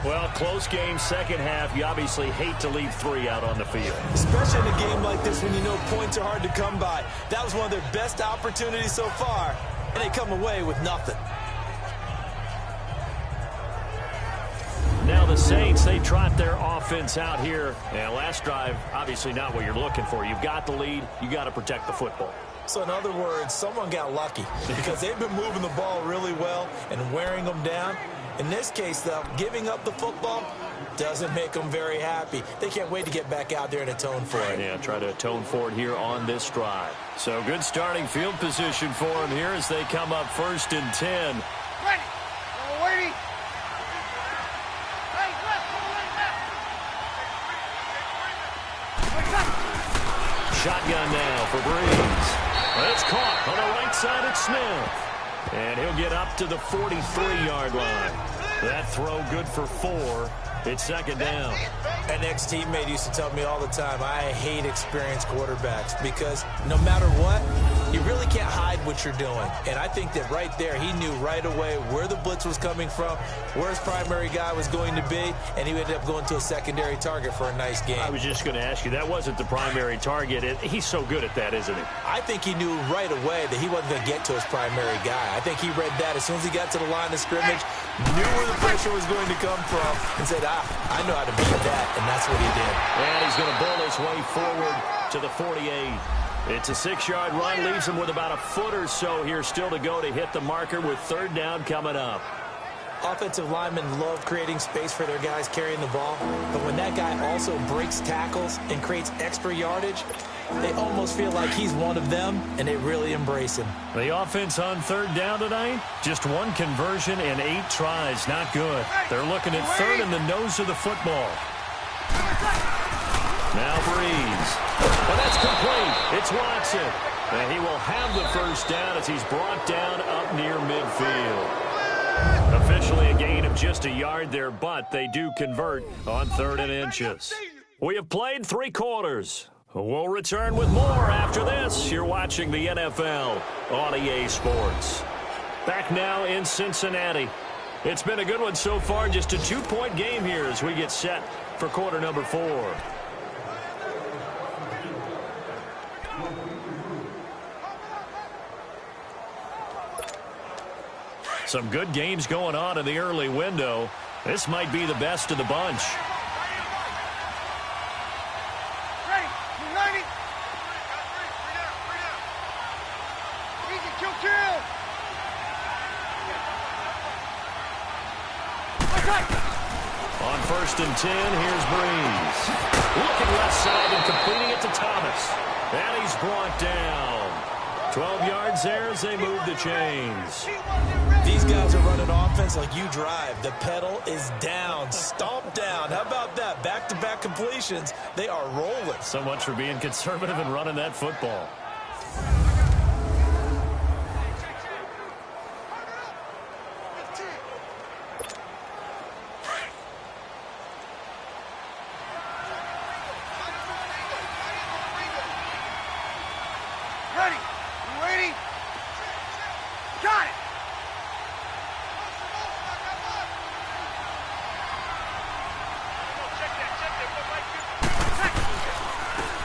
Well, close game, second half. You obviously hate to leave 3 out on the field. Especially in a game like this when you know points are hard to come by. That was one of their best opportunities so far, and they come away with nothing. Now the Saints, they trot their offense out here. And last drive, obviously not what you're looking for. You've got the lead. You got to protect the football. So in other words, someone got lucky because they've been moving the ball really well and wearing them down. In this case, though, giving up the football doesn't make them very happy. They can't wait to get back out there and atone for it. Yeah, try to atone for it here on this drive. So good starting field position for them here as they come up 1st and 10. Ready. We're waiting. Shotgun now for Breeze. It's caught on the right side at Smith. And he'll get up to the 43-yard line. That throw good for 4. It's second down. An ex-teammate used to tell me all the time, I hate experienced quarterbacks because no matter what, you really can't hide what you're doing. And I think that right there, he knew right away where the blitz was coming from, where his primary guy was going to be, and he ended up going to a secondary target for a nice game. I was just going to ask you, that wasn't the primary target. He's so good at that, isn't he? I think he knew right away that he wasn't going to get to his primary guy. I think he read that as soon as he got to the line of scrimmage, knew where the pressure was going to come from, and said, I know how to beat that, and that's what he did. And he's going to bull his way forward to the 48. It's a 6-yard run, leaves him with about a foot or so here still to go to hit the marker with third down coming up. Offensive linemen love creating space for their guys carrying the ball, but when that guy also breaks tackles and creates extra yardage, they almost feel like he's one of them, and they really embrace him. The offense on third down tonight, just one conversion and 8 tries. Not good. They're looking at third in the nose of the football. Now Breeze. And that's complete. It's Watson. And he will have the first down as he's brought down up near midfield. Officially a gain of just a yard there, but they do convert on 3rd and inches. We have played 3 quarters. We'll return with more after this. You're watching the NFL on EA Sports. Back now in Cincinnati. It's been a good one so far. Just a 2-point game here as we get set for quarter number 4. Some good games going on in the early window. This might be the best of the bunch. Ready. Ready. Easy. Kill. On 1st and 10, here's Breeze. Looking left side and completing it to Thomas. And he's brought down. 12 yards there as they move the chains. These guys are running offense like you drive. The pedal is down, stomp down. How about that? Back-to-back completions. They are rolling. So much for being conservative and running that football. Ready. Ready. Got it.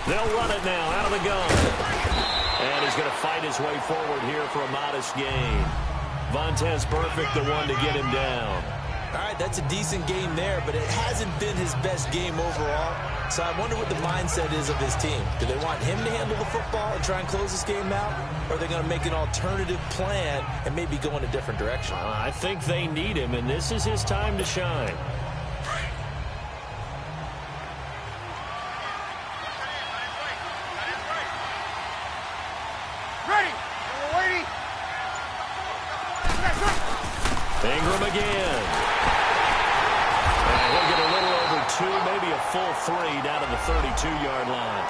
They'll run it now out of the gun. And he's going to fight his way forward here for a modest gain. Vontez Perfect, the one to get him down. All right, that's a decent game there, but it hasn't been his best game overall. So I wonder what the mindset is of his team. Do they want him to handle the football and try and close this game out? Or are they going to make an alternative plan and maybe go in a different direction? I think they need him, and this is his time to shine. Ready. Waiting. Ingram again. And he'll get a little over 2, maybe a full 3 down to the 32-yard line.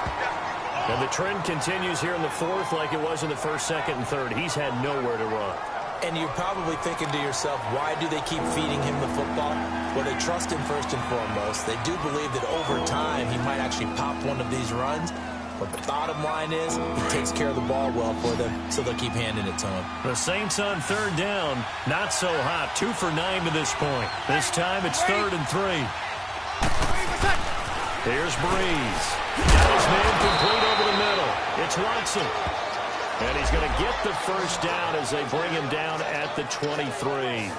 And the trend continues here in the 4th like it was in the 1st, 2nd, and 3rd. He's had nowhere to run. And you're probably thinking to yourself, why do they keep feeding him the football? Well, they trust him first and foremost. They do believe that over time he might actually pop one of these runs. But the bottom line is he takes care of the ball well for them, so they'll keep handing it to him. The Saints on 3rd down, not so hot. 2 for 9 to this point. This time it's 3rd and 3. Here's Breeze. Got his man complete over the middle. It's Watson. And he's going to get the first down as they bring him down at the 23.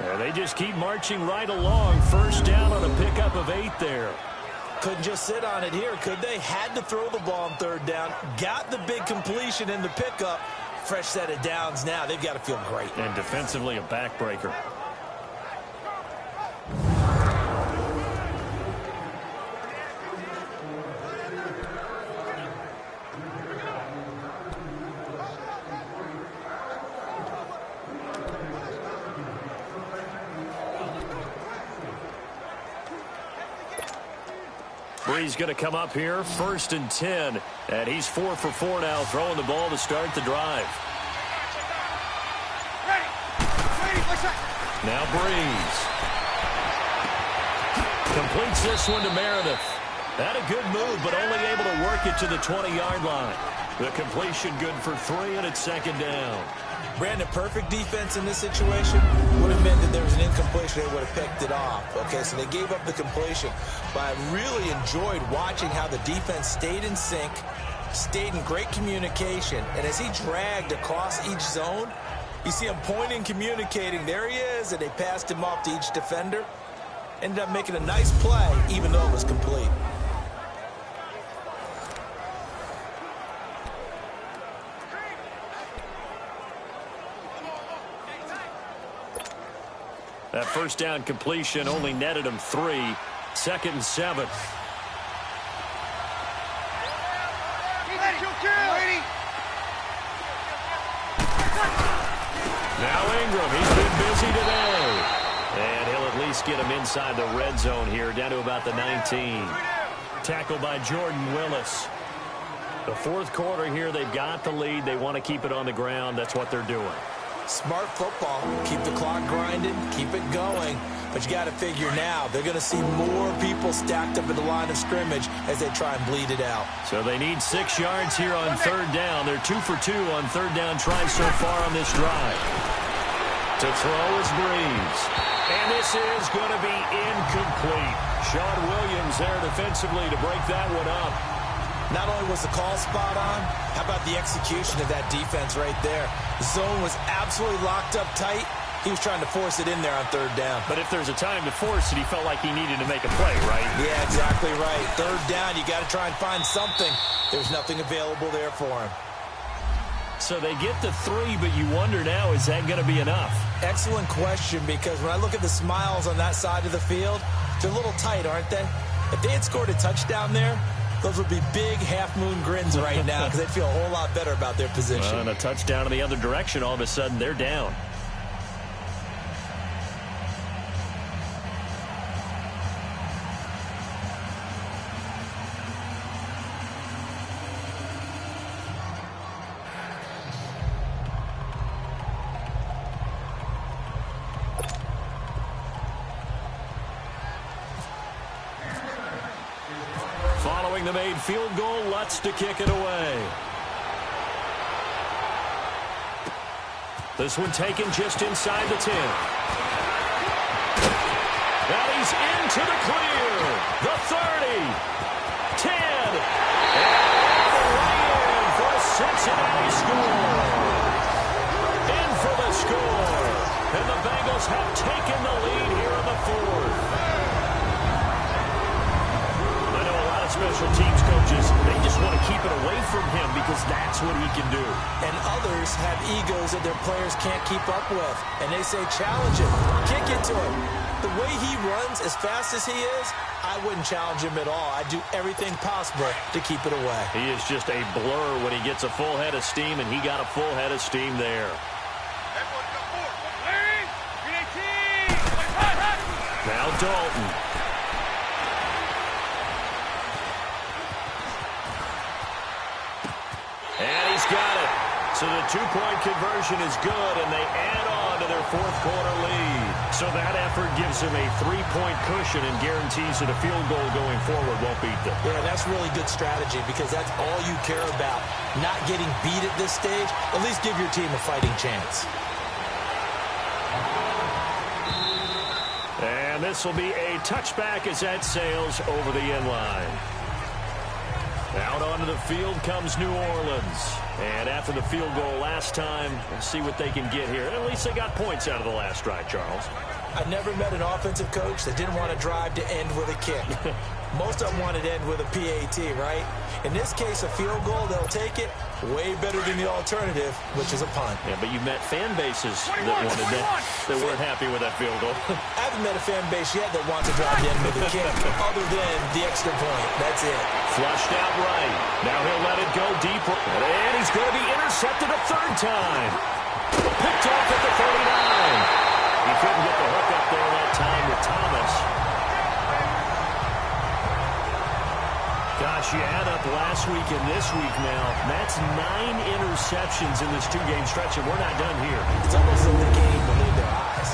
And they just keep marching right along. First down on a pickup of 8 there. Couldn't just sit on it here, could they? Had to throw the ball on 3rd down. Got the big completion in the pickup. Fresh set of downs now. They've got to feel great. And defensively a backbreaker. Breeze going to come up here, 1st and 10. And he's 4 for 4 now, throwing the ball to start the drive. Ready. Ready. Now Breeze. Completes this one to Meredith. Had a good move, but only able to work it to the 20-yard line. The completion good for 3, and it's second down. Brandon, perfect defense in this situation would have meant that there was an incompletion. They would have picked it off. Okay, so they gave up the completion. But I really enjoyed watching how the defense stayed in sync, stayed in great communication. And as he dragged across each zone, you see him pointing, communicating. There he is, and they passed him off to each defender. Ended up making a nice play, even though it was complete. That first down completion only netted him 3. 2nd and 7. Now Ingram, he's been busy today. And he'll at least get him inside the red zone here, down to about the 19. Tackled by Jordan Willis. The 4th quarter here, they've got the lead. They want to keep it on the ground. That's what they're doing. Smart football. Keep the clock grinding. Keep it going. But you got to figure now, they're going to see more people stacked up at the line of scrimmage as they try and bleed it out. So they need 6 yards here on 3rd down. They're 2 for 2 on 3rd down tries so far on this drive. To throw is Breeze. And this is going to be incomplete. Sean Williams there defensively to break that one up. Not only was the call spot on, how about the execution of that defense right there? The zone was absolutely locked up tight. He was trying to force it in there on 3rd down. But if there's a time to force it, he felt like he needed to make a play, right? Yeah, exactly right. 3rd down, you got to try and find something. There's nothing available there for him. So they get the 3, but you wonder now, is that going to be enough? Excellent question, because when I look at the smiles on that side of the field, they're a little tight, aren't they? If they had scored a touchdown there, those would be big half-moon grins right now because they'd feel a whole lot better about their position. And a touchdown in the other direction, all of a sudden, they're down. Following the made field goal, Lutz to kick it away. This one taken just inside the 10. That he's into the clear. The 30. 10. And right in for a Cincinnati score. In for the score. And the Bengals have taken the lead here in the 4th. Special teams coaches, they just want to keep it away from him because that's what he can do. And others have egos that their players can't keep up with. And they say, challenge him, kick it to him. The way he runs as fast as he is, I wouldn't challenge him at all. I'd do everything possible to keep it away. He is just a blur when he gets a full head of steam, and he got a full head of steam there. Now Dalton. And he's got it. So the 2-point conversion is good, and they add on to their 4th quarter lead. So that effort gives them a 3-point cushion and guarantees that a field goal going forward won't beat them. Yeah, that's really good strategy because that's all you care about. Not getting beat at this stage. At least give your team a fighting chance. And this will be a touchback as that sails over the end line. Out onto the field comes New Orleans. And after the field goal last time, let's see what they can get here. At least they got points out of the last drive, Charles. I never met an offensive coach that didn't want to drive to end with a kick. Most of them wanted to end with a PAT, right? In this case, a field goal, they'll take it. Way better than the alternative, which is a punt. Yeah, but you met fan bases that wanted that, that weren't happy with that field goal. I haven't met a fan base yet that wants to drive to end with a kick, other than the extra point. That's it. Flushed out right. Now he'll let it go deeper. And he's going to be intercepted a 3rd time. Picked off at the 39. He couldn't get the hook up there that time with Thomas. Gosh, you add up last week and this week now. That's 9 interceptions in this 2-game stretch, and we're not done here. It's almost like the game believe their eyes.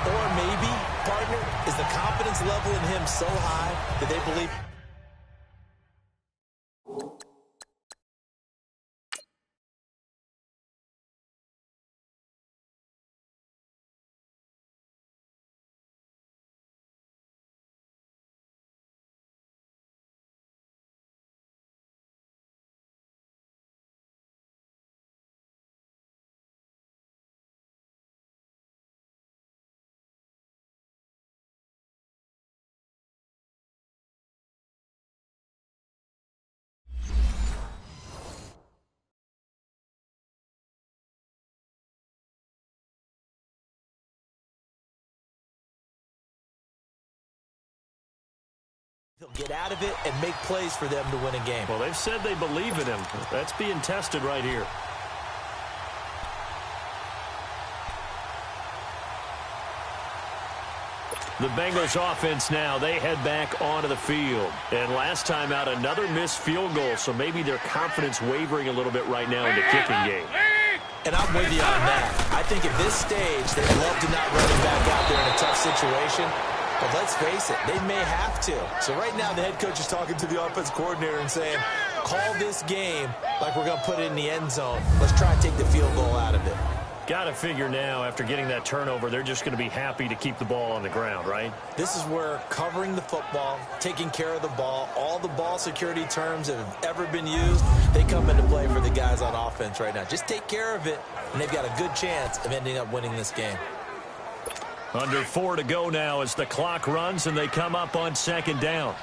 Or maybe, partner, is the confidence level in him so high that they believe. He'll get out of it and make plays for them to win a game. Well, they've said they believe in him. That's being tested right here. The Bengals offense now, they head back onto the field. And last time out, another missed field goal, so maybe their confidence wavering a little bit right now in the kicking game. And I'm with you on that. I think at this stage, they'd love to not run him back out there in a tough situation. But let's face it, they may have to. So right now, the head coach is talking to the offense coordinator and saying, call this game like we're going to put it in the end zone. Let's try and take the field goal out of it. Got to figure now, after getting that turnover, they're just going to be happy to keep the ball on the ground, right? This is where covering the football, taking care of the ball, all the ball security terms that have ever been used, they come into play for the guys on offense right now. Just take care of it, and they've got a good chance of ending up winning this game. Under 4 to go now as the clock runs and they come up on second down.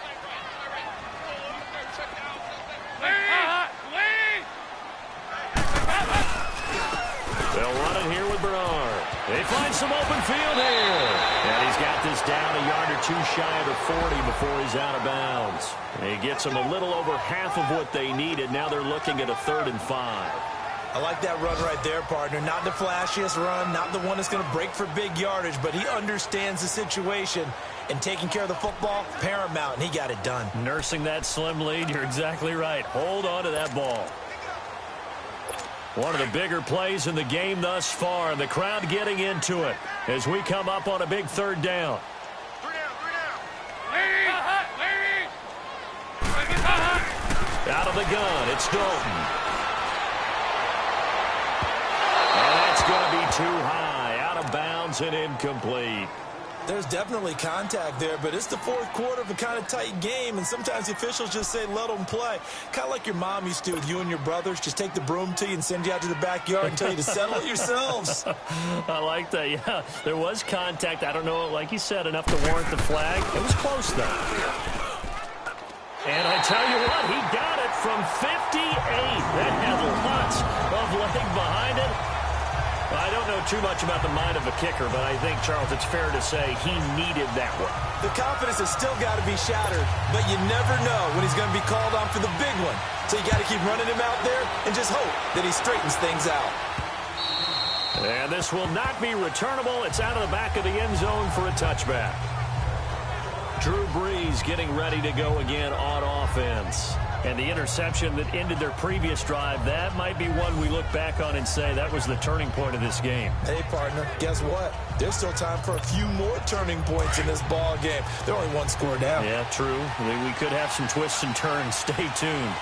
They'll run it here with Bernard. They find some open field here. And he's got this down a yard or two shy of the 40 before he's out of bounds. And he gets them a little over half of what they needed. Now they're looking at a 3rd and 5. I like that run right there, partner. Not the flashiest run, not the one that's going to break for big yardage, but he understands the situation, and taking care of the football, paramount, and he got it done. Nursing that slim lead, you're exactly right. Hold on to that ball. One of the bigger plays in the game thus far, and the crowd getting into it as we come up on a big 3rd down. Out of the gun, it's Dalton. Going to be too high, out of bounds and incomplete. There's definitely contact there, but it's the 4th quarter of a kind of tight game, and sometimes the officials just say let them play. Kind of like your mom used to with you and your brothers. Just take the broom to you and send you out to the backyard and tell you to settle it yourselves. I like that, yeah. There was contact. I don't know, like you said, enough to warrant the flag. It was close, though. And I tell you what, he got it from 58. That had lots of leg behind it. I don't know too much about the mind of a kicker, but I think, Charles, it's fair to say he needed that one. The confidence has still got to be shattered, but you never know when he's going to be called on for the big one. So you got to keep running him out there and just hope that he straightens things out. And this will not be returnable. It's out of the back of the end zone for a touchback. Drew Brees getting ready to go again on offense. And the interception that ended their previous drive, that might be one we look back on and say that was the turning point of this game. Hey, partner, guess what? There's still time for a few more turning points in this ball game. They're only 1 score down. Yeah, true. We could have some twists and turns. Stay tuned.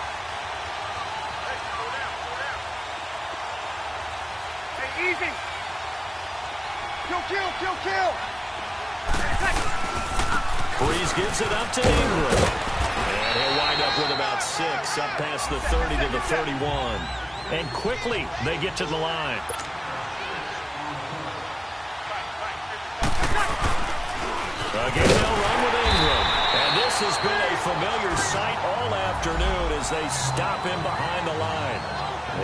Hey, easy. Kill. Brees gives it up to Ingram. And he'll wind up with about 6, up past the 30 to the 31. And quickly, they get to the line. Again, they'll run with Ingram. And this has been a familiar sight all afternoon as they stop him behind the line.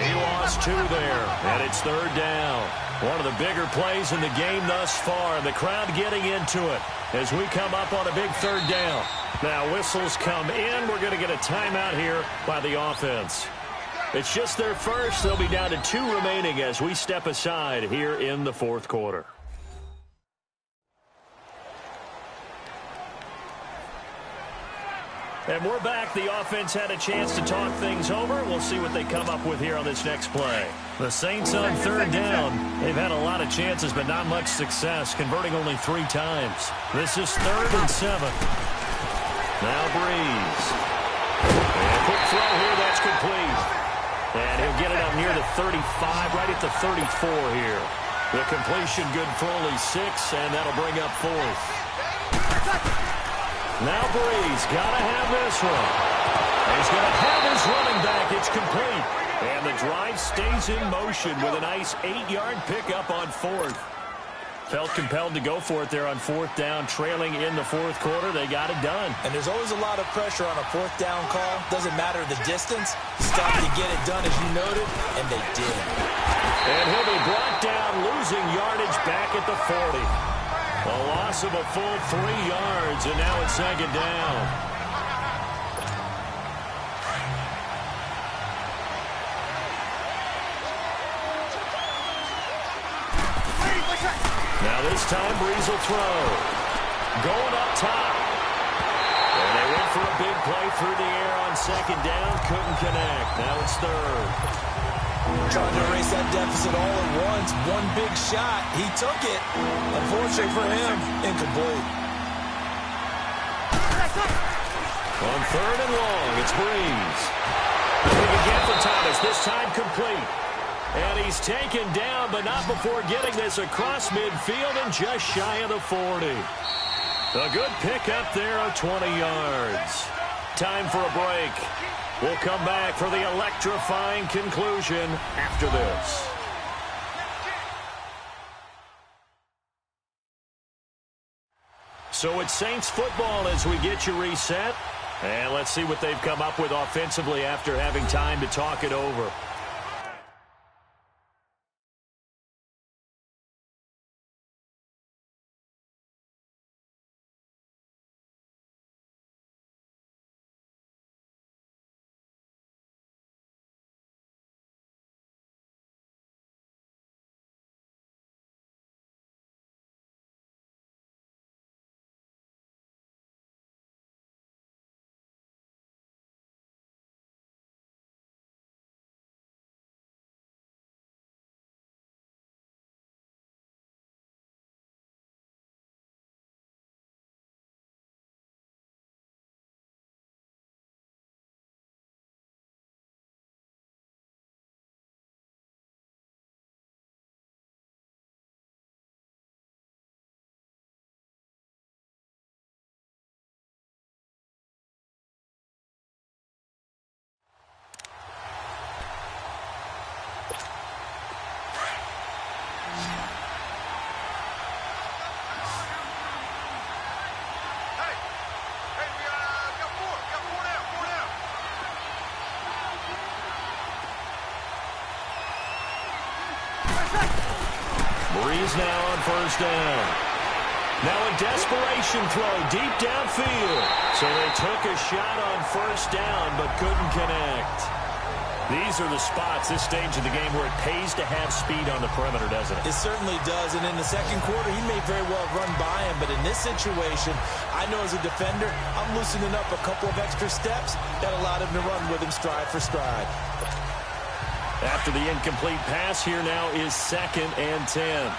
He lost 2 there, and it's 3rd down. One of the bigger plays in the game thus far. The crowd getting into it as we come up on a big 3rd down. Now, whistles come in. We're going to get a timeout here by the offense. It's just their first. They'll be down to 2 remaining as we step aside here in the 4th quarter. And we're back. The offense had a chance to talk things over. We'll see what they come up with here on this next play. The Saints on 3rd down. They've had a lot of chances, but not much success, converting only 3 times. This is 3rd and 7. Now Breeze. And quick throw here, that's complete. And he'll get it up near the 35, right at the 34 here. The completion good for only 6, and that'll bring up 4th. Now Breeze, gotta have this one. He's gonna have his running back, it's complete. And the drive stays in motion with a nice 8-yard pickup on 4th. Felt compelled to go for it there on 4th down, trailing in the 4th quarter. They got it done. And there's always a lot of pressure on a 4th down call. Doesn't matter the distance. He's got to get it done, as you noted, and they did. And he'll be brought down, losing yardage back at the 40. A loss of a full 3 yards, and now it's 2nd down. Now this time, Breeze will throw. Going up top. And they went for a big play through the air on 2nd down. Couldn't connect. Now it's 3rd. Trying to erase that deficit all at once. One big shot. He took it. Unfortunately for him, incomplete. On 3rd and long, it's Breeze. Looking again for Thomas. This time complete. And he's taken down, but not before getting this across midfield and just shy of the 40. A good pickup there of 20 yards. Time for a break. We'll come back for the electrifying conclusion after this. So it's Saints football as we get you reset. And let's see what they've come up with offensively after having time to talk it over. Breeze now on 1st down. Now a desperation throw deep downfield. So they took a shot on 1st down but couldn't connect. These are the spots, this stage of the game, where it pays to have speed on the perimeter, doesn't it? It certainly does, and in the 2nd quarter, he may very well run by him, but in this situation, I know as a defender, I'm loosening up a couple of extra steps that allowed him to run with him stride for stride. After the incomplete pass, here now is 2nd and 10.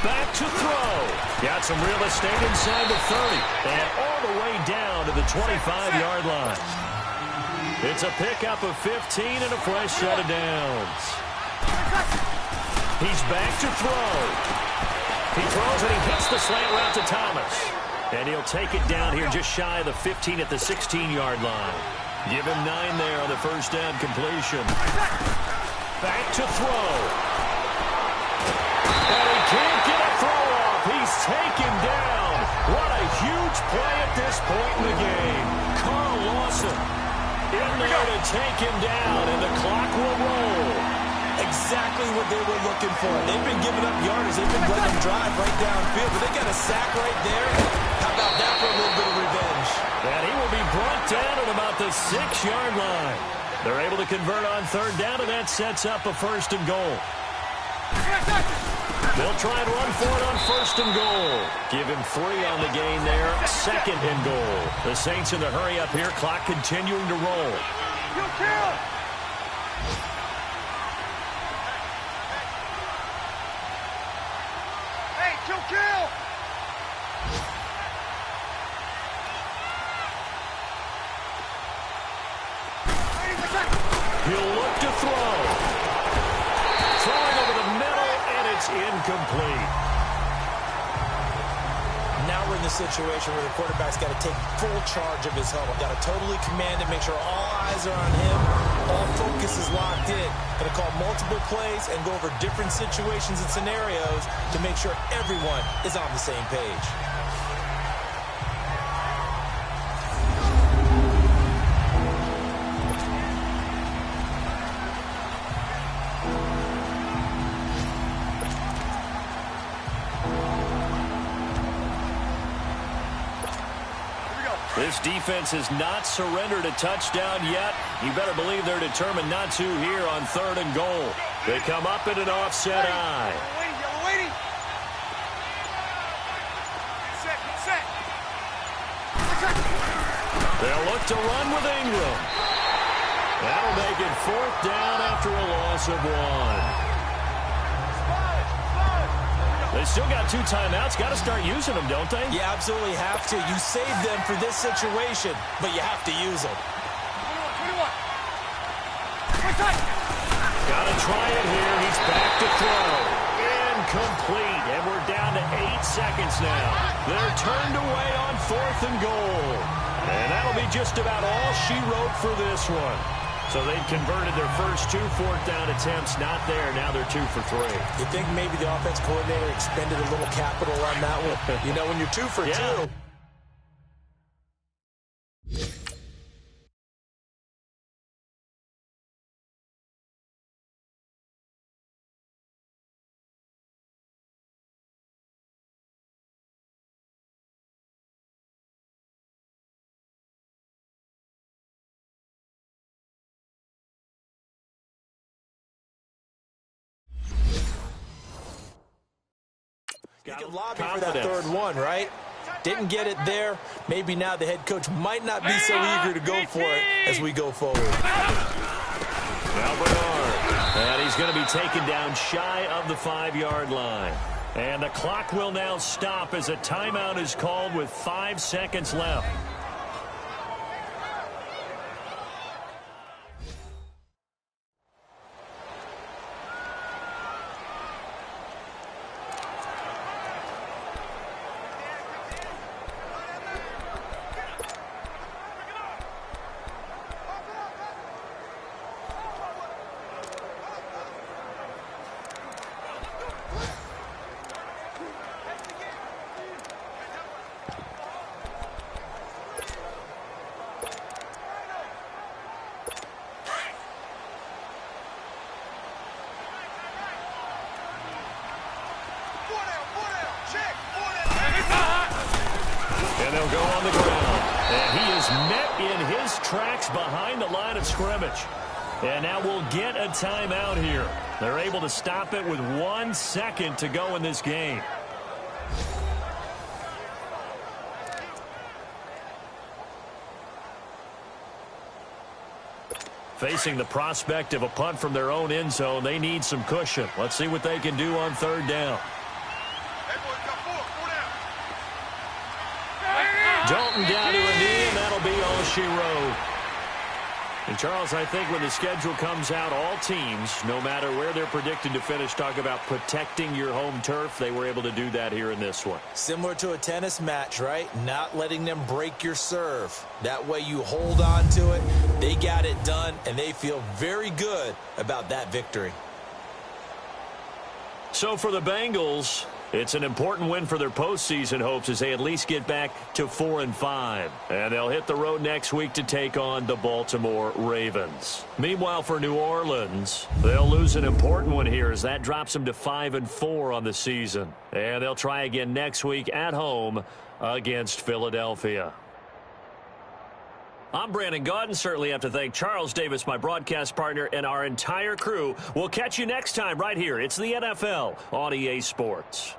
Back to throw. Got some real estate inside the 30. And all the way down to the 25-yard line. It's a pickup of 15 and a fresh set of downs. He's back to throw. He throws and he hits the slant route to Thomas. And he'll take it down here just shy of the 15 at the 16-yard line. Give him 9 there on the 1st down completion. Back to throw. And he can't get a throw off. He's taken down. What a huge play at this point in the game. Carl Lawson in there to take him down, and the clock will roll. Exactly what they were looking for. They've been giving up yardage. They've been letting them drive right downfield, but they got a sack right there. How about that for a little bit of revenge? And he will be brought down at about the 6-yard line. They're able to convert on 3rd down, and that sets up a 1st and goal. They'll try and run for it on 1st and goal. Give him 3 on the gain there. 2nd and goal. The Saints in the hurry up here. Clock continuing to roll. He'll look to throw. Throwing over the middle, and it's incomplete. Now we're in the situation where the quarterback's got to take full charge of his huddle. Got to totally command it, make sure all eyes are on him. All focus is locked in. Going to call multiple plays and go over different situations and scenarios to make sure everyone is on the same page. This defense has not surrendered a touchdown yet. You better believe they're determined not to here on 3rd and goal. They come up in an offset eye. Waiting. Set. They'll look to run with Ingram. That'll make it 4th down after a loss of 1. They still got 2 timeouts. Got to start using them, don't they? You absolutely have to. You save them for this situation, but you have to use them. 21. Got to try it here. He's back to throw. Incomplete. And we're down to 8 seconds now. They're turned away on 4th and goal. And that'll be just about all she wrote for this one. So they've converted their first 2 4th down attempts. Not there. Now they're 2 for 3. You think maybe the offense coordinator expended a little capital on that one? You know, when you're 2 for 2. You can lobby for that 3rd one, right? Didn't get it there. Maybe now the head coach might not be so eager to go for it as we go forward. Now Bernard. And he's going to be taken down shy of the 5-yard line. And the clock will now stop as a timeout is called with 5 seconds left. And they'll go on the ground. And he is met in his tracks behind the line of scrimmage. And now we'll get a timeout here. They're able to stop it with 1 second to go in this game. Facing the prospect of a punt from their own end zone, they need some cushion. Let's see what they can do on 3rd down. Dalton down to a knee, and that'll be all she wrote. And, Charles, I think when the schedule comes out, all teams, no matter where they're predicted to finish, talk about protecting your home turf. They were able to do that here in this one. Similar to a tennis match, right? Not letting them break your serve. That way you hold on to it. They got it done, and they feel very good about that victory. So for the Bengals, it's an important win for their postseason hopes as they at least get back to 4-5. And they'll hit the road next week to take on the Baltimore Ravens. Meanwhile, for New Orleans, they'll lose an important one here as that drops them to 5-4 on the season. And they'll try again next week at home against Philadelphia. I'm Brandon Gaudin. Certainly have to thank Charles Davis, my broadcast partner, and our entire crew. We'll catch you next time right here. It's the NFL on EA Sports.